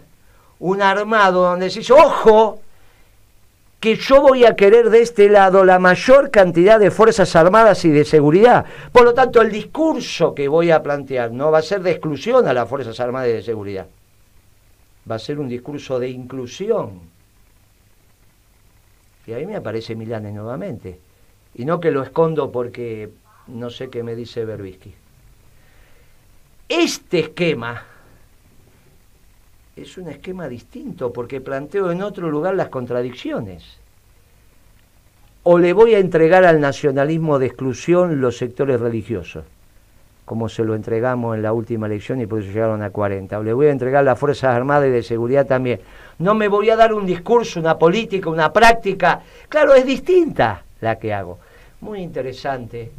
un armado donde decís, ojo, que yo voy a querer de este lado la mayor cantidad de fuerzas armadas y de seguridad. Por lo tanto, el discurso que voy a plantear no va a ser de exclusión a las fuerzas armadas y de seguridad. Va a ser un discurso de inclusión. Y ahí me aparece Milane nuevamente. Y no que lo escondo porque no sé qué me dice Berbisky. Este esquema es un esquema distinto porque planteo en otro lugar las contradicciones. O le voy a entregar al nacionalismo de exclusión los sectores religiosos, como se lo entregamos en la última elección y por eso llegaron a 40. O le voy a entregar las Fuerzas Armadas y de seguridad también. No me voy a dar un discurso, una política, una práctica. Claro, es distinta la que hago. Muy interesante,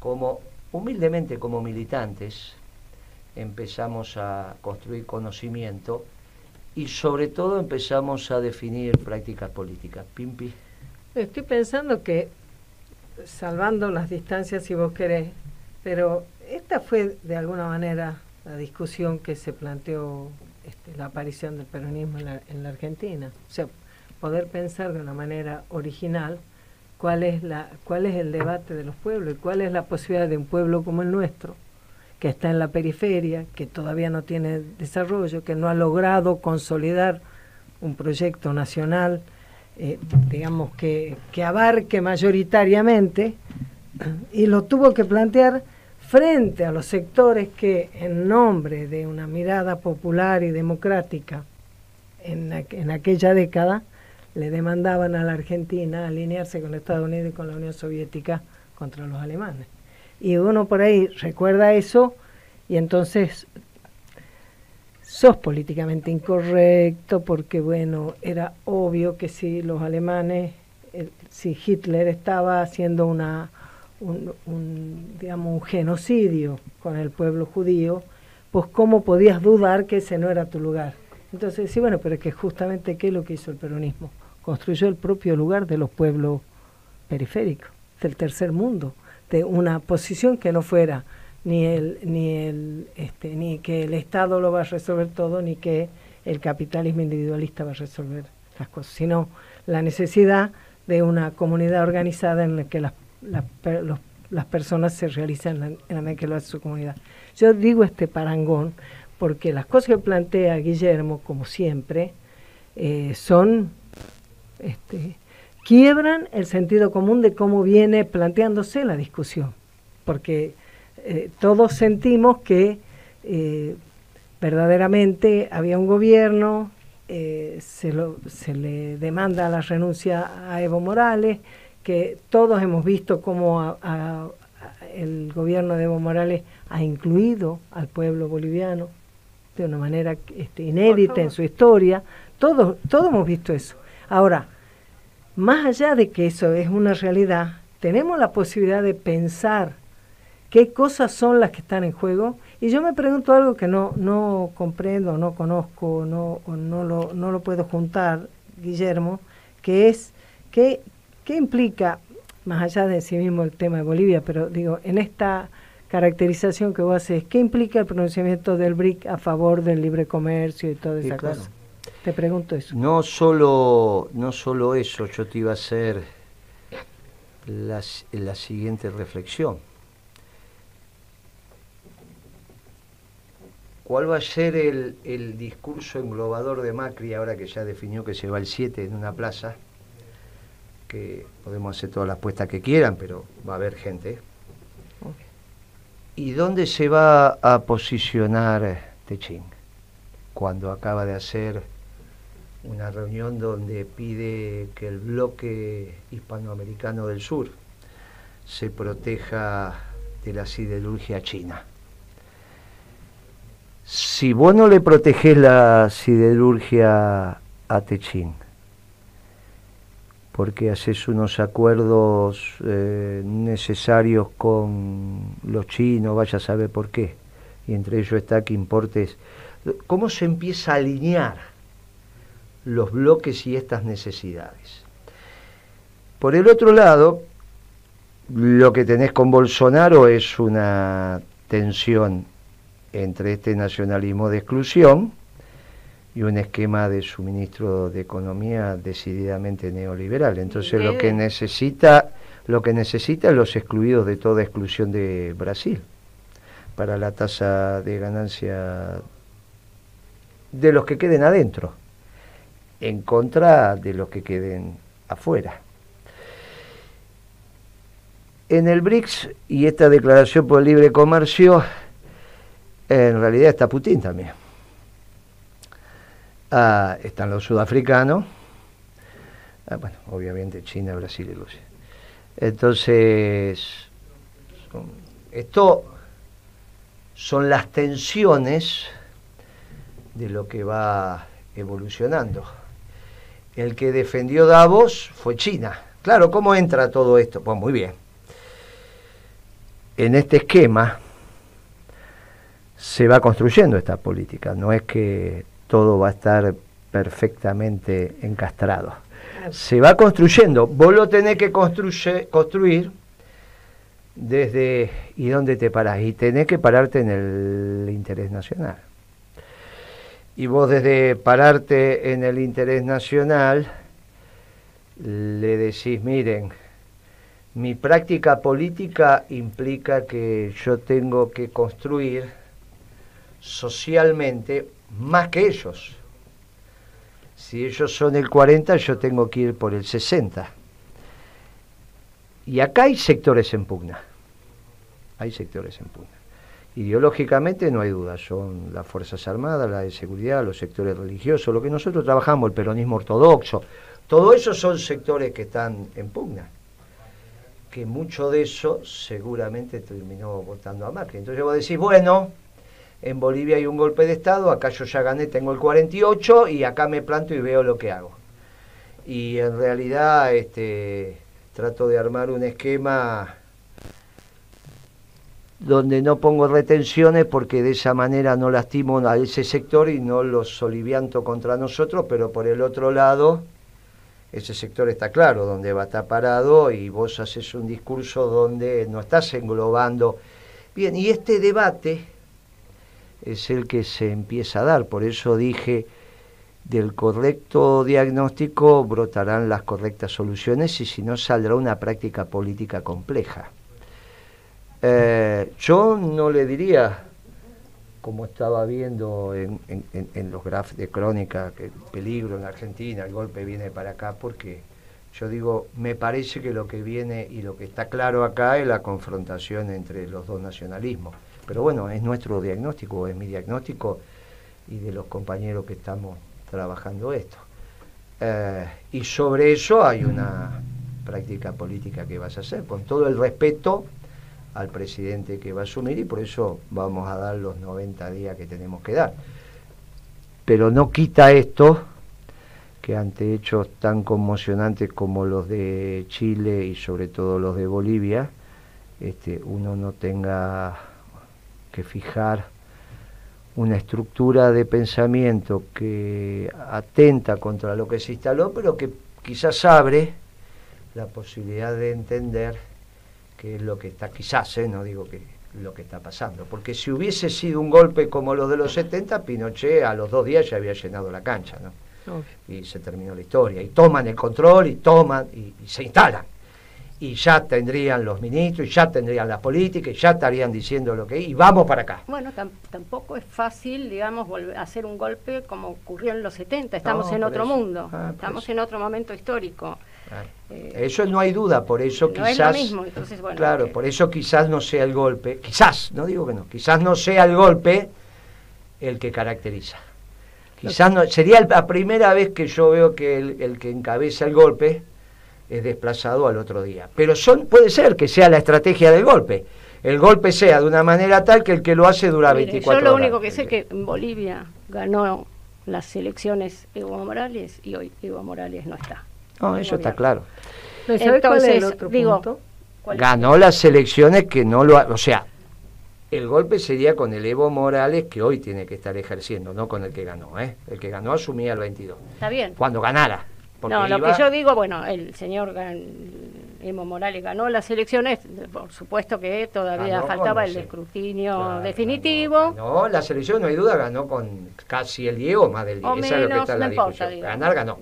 como humildemente como militantes empezamos a construir conocimiento y sobre todo empezamos a definir prácticas políticas. Pimpi. Estoy pensando que, salvando las distancias si vos querés, pero esta fue de alguna manera la discusión que se planteó, la aparición del peronismo en la Argentina. O sea, poder pensar de una manera original cuál es el debate de los pueblos y cuál es la posibilidad de un pueblo como el nuestro, que está en la periferia, que todavía no tiene desarrollo, que no ha logrado consolidar un proyecto nacional, digamos, que abarque mayoritariamente, y lo tuvo que plantear frente a los sectores que, en nombre de una mirada popular y democrática en aquella década, le demandaban a la Argentina alinearse con Estados Unidos y con la Unión Soviética contra los alemanes. Y uno por ahí recuerda eso y entonces sos políticamente incorrecto porque, bueno, era obvio que si los alemanes, si Hitler estaba haciendo digamos, un genocidio con el pueblo judío, pues cómo podías dudar que ese no era tu lugar. Entonces, sí, bueno, pero es que justamente ¿qué es lo que hizo el peronismo? Construyó el propio lugar de los pueblos periféricos, del tercer mundo, de una posición que no fuera ni que el Estado lo va a resolver todo, ni que el capitalismo individualista va a resolver las cosas, sino la necesidad de una comunidad organizada en la que las personas se realizan en la medida que lo hace su comunidad. Yo digo este parangón porque las cosas que plantea Guillermo, como siempre, son quiebran el sentido común de cómo viene planteándose la discusión, porque todos sentimos que verdaderamente había un gobierno, se le demanda la renuncia a Evo Morales, que todos hemos visto cómo el gobierno de Evo Morales ha incluido al pueblo boliviano de una manera inédita en su historia. Todos hemos visto eso. Ahora, más allá de que eso es una realidad, tenemos la posibilidad de pensar qué cosas son las que están en juego. Y yo me pregunto algo que no comprendo, no conozco, no lo puedo juntar, Guillermo, que es, ¿qué implica, más allá de sí mismo el tema de Bolivia, pero digo, en esta caracterización que vos haces, ¿qué implica el pronunciamiento del BRIC a favor del libre comercio y toda esa cosa? Te pregunto eso. No solo eso, yo te iba a hacer la siguiente reflexión. ¿Cuál va a ser el discurso englobador de Macri ahora que ya definió que se va el 7 en una plaza? Que podemos hacer todas las apuestas que quieran, pero va a haber gente. Okay. ¿Y dónde se va a posicionar Techín? Cuando acaba de hacer una reunión donde pide que el bloque hispanoamericano del sur se proteja de la siderurgia china. Si vos no le protegés la siderurgia a Techín, porque haces unos acuerdos necesarios con los chinos, vaya a saber por qué, y entre ellos está que importes, ¿cómo se empieza a alinear los bloques y estas necesidades? Por el otro lado, lo que tenés con Bolsonaro es una tensión entre este nacionalismo de exclusión y un esquema de suministro de economía decididamente neoliberal. Entonces lo que necesita los excluidos de toda exclusión de Brasil para la tasa de ganancia de los que queden adentro, en contra de los que queden afuera. En el BRICS y esta declaración por el libre comercio, en realidad está Putin también. Están los sudafricanos, bueno, obviamente China, Brasil y Rusia. Entonces, esto son las tensiones de lo que va evolucionando. El que defendió Davos fue China. Claro, ¿cómo entra todo esto? Pues muy bien. En este esquema se va construyendo esta política, no es que todo va a estar perfectamente encastrado. Se va construyendo, vos lo tenés que construir desde y dónde te parás, y tenés que pararte en el interés nacional. Y vos desde pararte en el interés nacional le decís, miren, mi práctica política implica que yo tengo que construir socialmente más que ellos. Si ellos son el 40, yo tengo que ir por el 60. Y acá hay sectores en pugna. Hay sectores en pugna. Ideológicamente no hay duda, son las Fuerzas Armadas, la de seguridad, los sectores religiosos, lo que nosotros trabajamos, el peronismo ortodoxo, todo eso son sectores que están en pugna, que mucho de eso seguramente terminó votando a Macri. Entonces vos decís, bueno, en Bolivia hay un golpe de Estado, acá yo ya gané, tengo el 48 y acá me planto y veo lo que hago. Y en realidad trato de armar un esquema donde no pongo retenciones porque de esa manera no lastimo a ese sector y no los solivianto contra nosotros, pero por el otro lado, ese sector está claro donde va a estar parado y vos haces un discurso donde no estás englobando. Bien, y este debate es el que se empieza a dar, por eso dije, del correcto diagnóstico brotarán las correctas soluciones y si no saldrá una práctica política compleja. Yo no le diría, como estaba viendo en los graphs de crónica, que el peligro en Argentina, el golpe viene para acá, porque Yo digo, me parece que lo que viene y lo que está claro acá es la confrontación entre los dos nacionalismos. Pero bueno, es nuestro diagnóstico, es mi diagnóstico y de los compañeros que estamos trabajando esto. Y sobre eso hay una práctica política que vas a hacer, con todo el respeto al presidente que va a asumir, y por eso vamos a dar los 90 días que tenemos que dar. Pero no quita esto que ante hechos tan conmocionantes como los de Chile y sobre todo los de Bolivia, uno no tenga que fijar una estructura de pensamiento que atenta contra lo que se instaló, pero que quizás abre la posibilidad de entender qué es lo que está, quizás, no digo que lo que está pasando, porque si hubiese sido un golpe como los de los 70, Pinochet a los 2 días ya había llenado la cancha, ¿no? Y se terminó la historia, y toman el control, y se instalan, y ya tendrían los ministros, y ya tendrían las políticas, y ya estarían diciendo lo que y vamos para acá. Bueno, tampoco es fácil, digamos, hacer un golpe como ocurrió en los 70, estamos en otro mundo, estamos en otro momento histórico. Eso no hay duda, por eso no quizás es lo mismo, entonces, bueno, claro, por eso quizás no sea el golpe, quizás, no digo que no, quizás no sea el golpe el que caracteriza. Quizás no, sería la primera vez que yo veo que el que encabeza el golpe es desplazado al otro día. Pero puede ser que sea la estrategia del golpe. El golpe sea de una manera tal que el que lo hace dura 24 horas. Yo lo único que sé es que en Bolivia ganó las elecciones Evo Morales y hoy Evo Morales no está. No, eso está claro. ¿Sabes cuál es el otro punto? Ganó las elecciones que no lo... O sea, el golpe sería con el Evo Morales que hoy tiene que estar ejerciendo, no con el que ganó, ¿eh? El que ganó asumía el 22. Está bien. Cuando ganara. No, lo que yo digo, bueno, el señor Evo Morales ganó las elecciones, por supuesto que todavía faltaba el escrutinio definitivo. No, las elecciones, no hay duda, ganó con casi el 10 o más del 10. O esa menos, es lo que está en la importa, discusión. Ganar, ganó.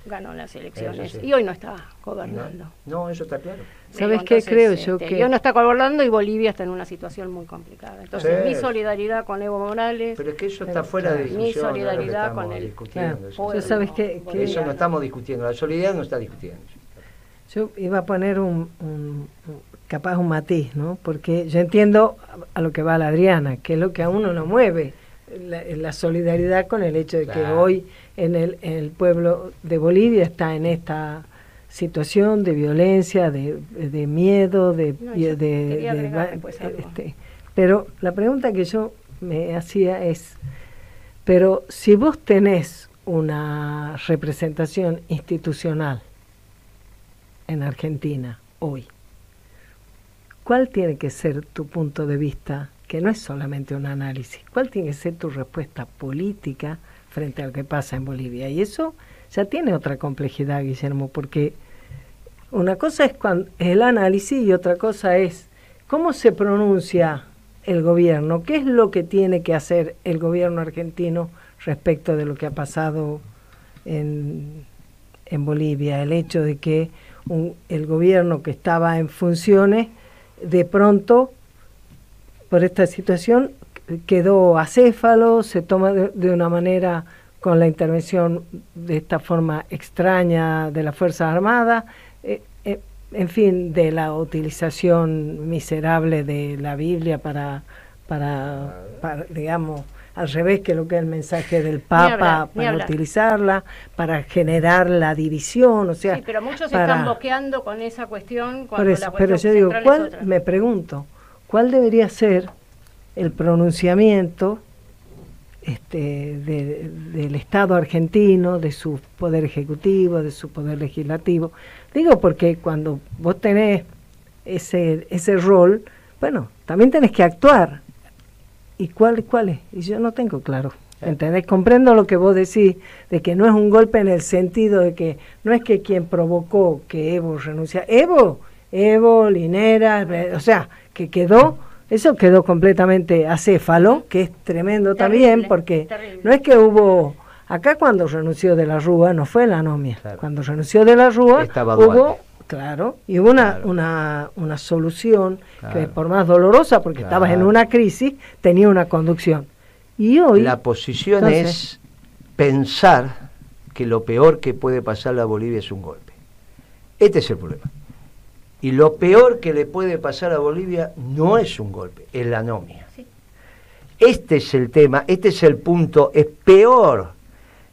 Ganó las elecciones. Sí. Y hoy no está gobernando. No, eso está claro. ¿Sabes qué creo yo? Que hoy no está gobernando y Bolivia está en una situación muy complicada. Entonces, sí, mi solidaridad con Evo Morales. Pero es que eso está fuera de discusión. Mi solidaridad con él. Claro. ¿Sabes qué? Eso no estamos discutiendo. La solidaridad no está discutiendo. Yo iba a poner capaz un matiz, ¿no? Porque yo entiendo a lo que va la Adriana, que es lo que a uno lo mueve, la solidaridad con el hecho de que hoy en el pueblo de Bolivia está en esta situación de violencia, de miedo, pero la pregunta que yo me hacía es, pero si vos tenés una representación institucional en Argentina hoy, ¿cuál tiene que ser tu punto de vista? Que no es solamente un análisis. ¿Cuál tiene que ser tu respuesta política frente a lo que pasa en Bolivia? Y eso ya tiene otra complejidad, Guillermo, porque una cosa es el análisis y otra cosa es cómo se pronuncia el gobierno, qué es lo que tiene que hacer el gobierno argentino respecto de lo que ha pasado en Bolivia, el hecho de que el gobierno que estaba en funciones de pronto por esta situación quedó acéfalo, se toma de una manera con la intervención de esta forma extraña de las Fuerzas Armadas, en fin, de la utilización miserable de la Biblia para digamos, al revés que lo que es el mensaje del Papa, para utilizarla, para generar la división, o sea... Sí, pero muchos están bloqueando con esa cuestión. Por eso, pero yo digo, me pregunto, ¿cuál debería ser el pronunciamiento del Estado argentino, de su poder ejecutivo, de su poder legislativo? Digo porque cuando vos tenés ese rol, bueno, también tenés que actuar. ¿Y cuál es? Y yo no tengo claro. ¿Entendés? Comprendo lo que vos decís, de que no es un golpe en el sentido de que no es que quien provocó que Evo renunciara. Evo, Linera, o sea, que eso quedó completamente acéfalo, que es tremendo también, porque no es que hubo... Acá cuando renunció de la Rúa, no fue la anomia. Claro. Cuando renunció de la Rúa, hubo... Claro, y hubo una solución que por más dolorosa, porque estabas en una crisis, tenía una conducción. Y hoy... La posición es pensar que lo peor que puede pasar a Bolivia es un golpe. Este es el problema. Y lo peor que le puede pasar a Bolivia no es un golpe, es la anomia. Sí. Este es el tema, este es el punto, es peor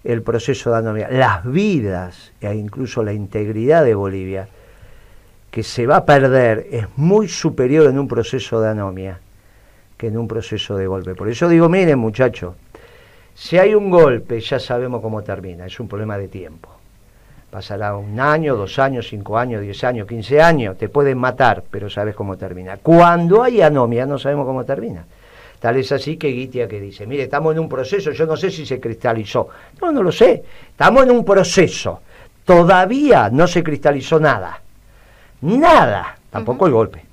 el proceso de anomia. Las vidas e incluso la integridad de Bolivia, que se va a perder, es muy superior en un proceso de anomia que en un proceso de golpe. Por eso digo, miren muchachos, si hay un golpe ya sabemos cómo termina, es un problema de tiempo. Pasará 1 año, 2 años, 5 años, 10 años, 15 años, te pueden matar, pero sabes cómo termina. Cuando hay anomia no sabemos cómo termina. Tal es así que Guitia que dice, mire, estamos en un proceso, yo no sé si se cristalizó. No, no lo sé. Estamos en un proceso. Todavía no se cristalizó nada. Nada. Tampoco el golpe.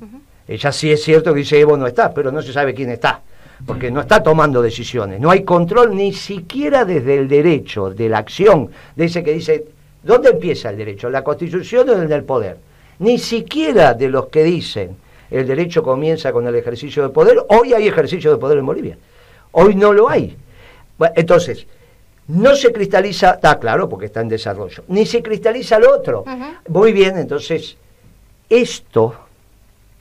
Ella sí es cierto que dice Evo no está, pero no se sabe quién está. Porque no está tomando decisiones. No hay control ni siquiera desde el derecho, de la acción, de ese que dice, ¿dónde empieza el derecho? ¿En la Constitución o en el poder? Ni siquiera de los que dicen el derecho comienza con el ejercicio de poder. Hoy hay ejercicio de poder en Bolivia. Hoy no lo hay. Bueno, entonces, no se cristaliza, está claro, porque está en desarrollo, ni se cristaliza lo otro. Muy bien, entonces, esto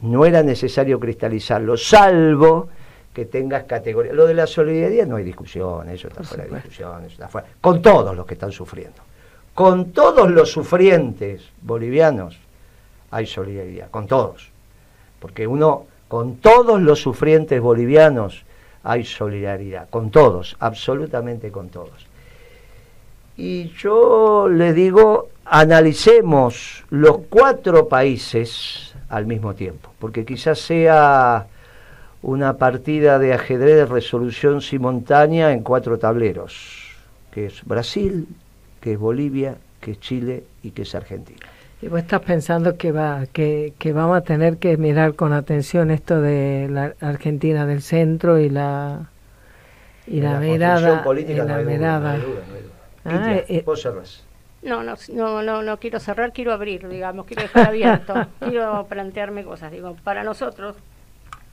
no era necesario cristalizarlo, salvo que tengas categoría. Lo de la solidaridad no hay discusión, eso está fuera de discusión, eso está fuera. Con todos los que están sufriendo. Con todos los sufrientes bolivianos hay solidaridad, con todos. Porque con todos los sufrientes bolivianos hay solidaridad, con todos, absolutamente con todos. Y yo les digo, analicemos los 4 países al mismo tiempo, porque quizás sea una partida de ajedrez de resolución simultánea en 4 tableros, que es Brasil, que es Bolivia, que es Chile y que es Argentina. Y vos estás pensando que vamos a tener que mirar con atención esto de la Argentina del centro y la mirada. Política, no hay duda. Vos cerrás. No quiero cerrar, quiero abrir, digamos, quiero dejar abierto, quiero plantearme cosas. Digo, para nosotros,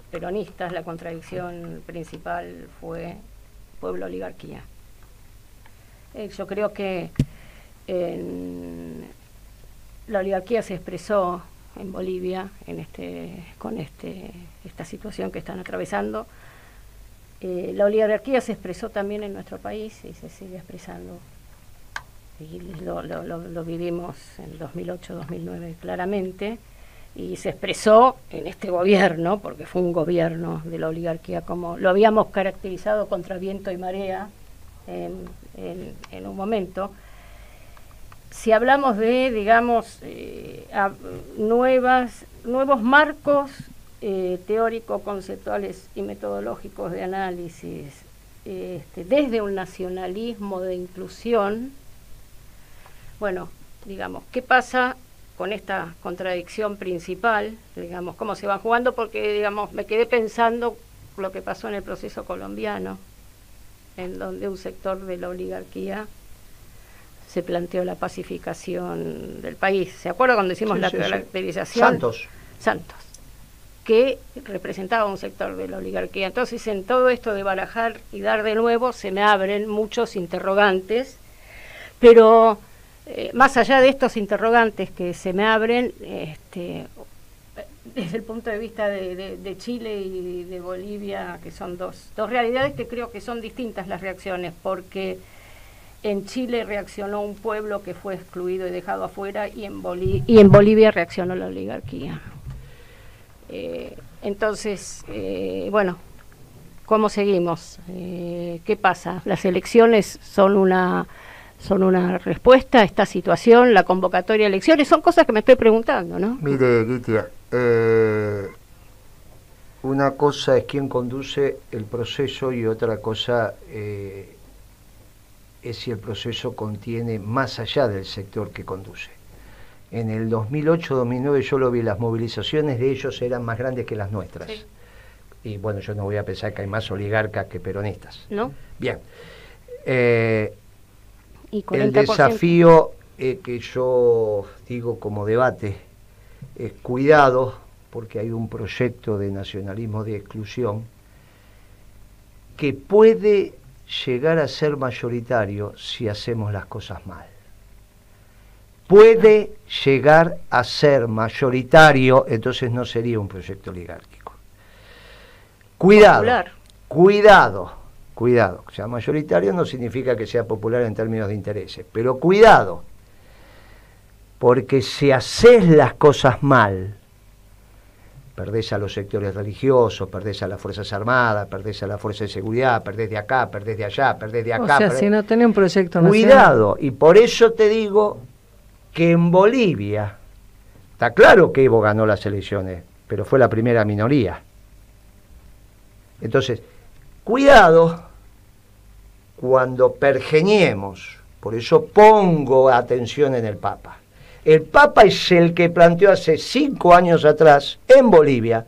peronistas, la contradicción principal fue pueblo-oligarquía. Yo creo que la oligarquía se expresó en Bolivia con esta situación que están atravesando. La oligarquía se expresó también en nuestro país y se sigue expresando. Y lo vivimos en 2008-2009 claramente. Y se expresó en este gobierno, porque fue un gobierno de la oligarquía, como lo habíamos caracterizado contra viento y marea en un momento. Si hablamos de, digamos, nuevos marcos teóricos, conceptuales y metodológicos de análisis, desde un nacionalismo de inclusión, bueno, digamos, ¿qué pasa con esta contradicción principal? Digamos, cómo se va jugando, porque, digamos, me quedé pensando lo que pasó en el proceso colombiano, en donde un sector de la oligarquía se planteó la pacificación del país. ¿Se acuerda cuando hicimos la caracterización? Santos, que representaba un sector de la oligarquía. Entonces, en todo esto de barajar y dar de nuevo, se me abren muchos interrogantes, pero más allá de estos interrogantes que se me abren, desde el punto de vista de Chile y de Bolivia, que son dos realidades que creo que son distintas las reacciones, porque en Chile reaccionó un pueblo que fue excluido y dejado afuera, y en Bolivia reaccionó la oligarquía. Entonces, bueno, ¿cómo seguimos? ¿Qué pasa? Las elecciones son una respuesta a esta situación, la convocatoria de elecciones, son cosas que me estoy preguntando, ¿no? Mire, Guitia, una cosa es quién conduce el proceso y otra cosa es si el proceso contiene más allá del sector que conduce. En el 2008-2009 yo lo vi, las movilizaciones de ellos eran más grandes que las nuestras. Sí. Y bueno, yo no voy a pensar que hay más oligarcas que peronistas. ¿No? Bien. El desafío que yo digo como debate es cuidado, porque hay un proyecto de nacionalismo de exclusión que puede llegar a ser mayoritario si hacemos las cosas mal. Puede llegar a ser mayoritario, entonces no sería un proyecto oligárquico. Cuidado, Popular. cuidado. O sea, mayoritario no significa que sea popular en términos de intereses, pero cuidado, porque si haces las cosas mal, perdés a los sectores religiosos, perdés a las Fuerzas Armadas, perdés a la Fuerza de Seguridad, perdés de acá, perdés de allá, perdés de acá. O sea, si no tenés un proyecto nacional. Cuidado, y por eso te digo que en Bolivia, está claro que Evo ganó las elecciones, pero fue la primera minoría. Entonces, cuidado cuando pergeñemos, por eso pongo atención en el Papa. El Papa es el que planteó hace 5 años atrás en Bolivia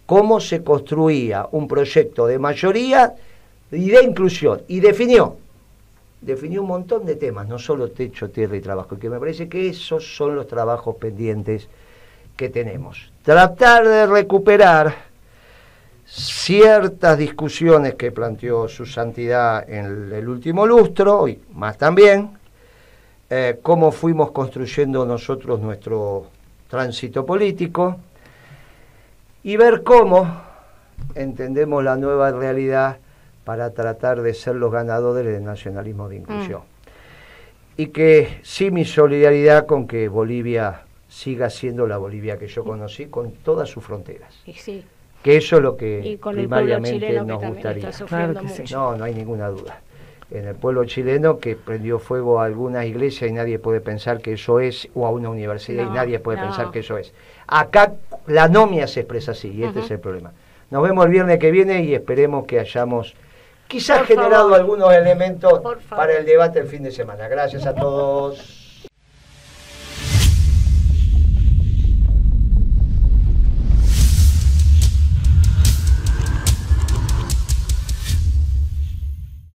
cómo se construía un proyecto de mayoría y de inclusión, y definió un montón de temas, no solo techo, tierra y trabajo, y que me parece que esos son los trabajos pendientes que tenemos. Tratar de recuperar ciertas discusiones que planteó su santidad en el último lustro, y más también, cómo fuimos construyendo nosotros nuestro tránsito político, y ver cómo entendemos la nueva realidad para tratar de ser los ganadores del nacionalismo de inclusión. Y que sí, mi solidaridad con que Bolivia siga siendo la Bolivia que yo conocí, con todas sus fronteras. Y sí. Que eso es lo que Y con primariamente el pueblo chileno nos que gustaría. está sufriendo Claro que sí. mucho. No hay ninguna duda. En el pueblo chileno, que prendió fuego a algunas iglesias y nadie puede pensar que eso es, o a una universidad y nadie puede pensar que eso es. Acá la anomia se expresa así, y este es el problema. Nos vemos el viernes que viene y esperemos que hayamos quizás generado algunos elementos para el debate el fin de semana. Gracias a todos.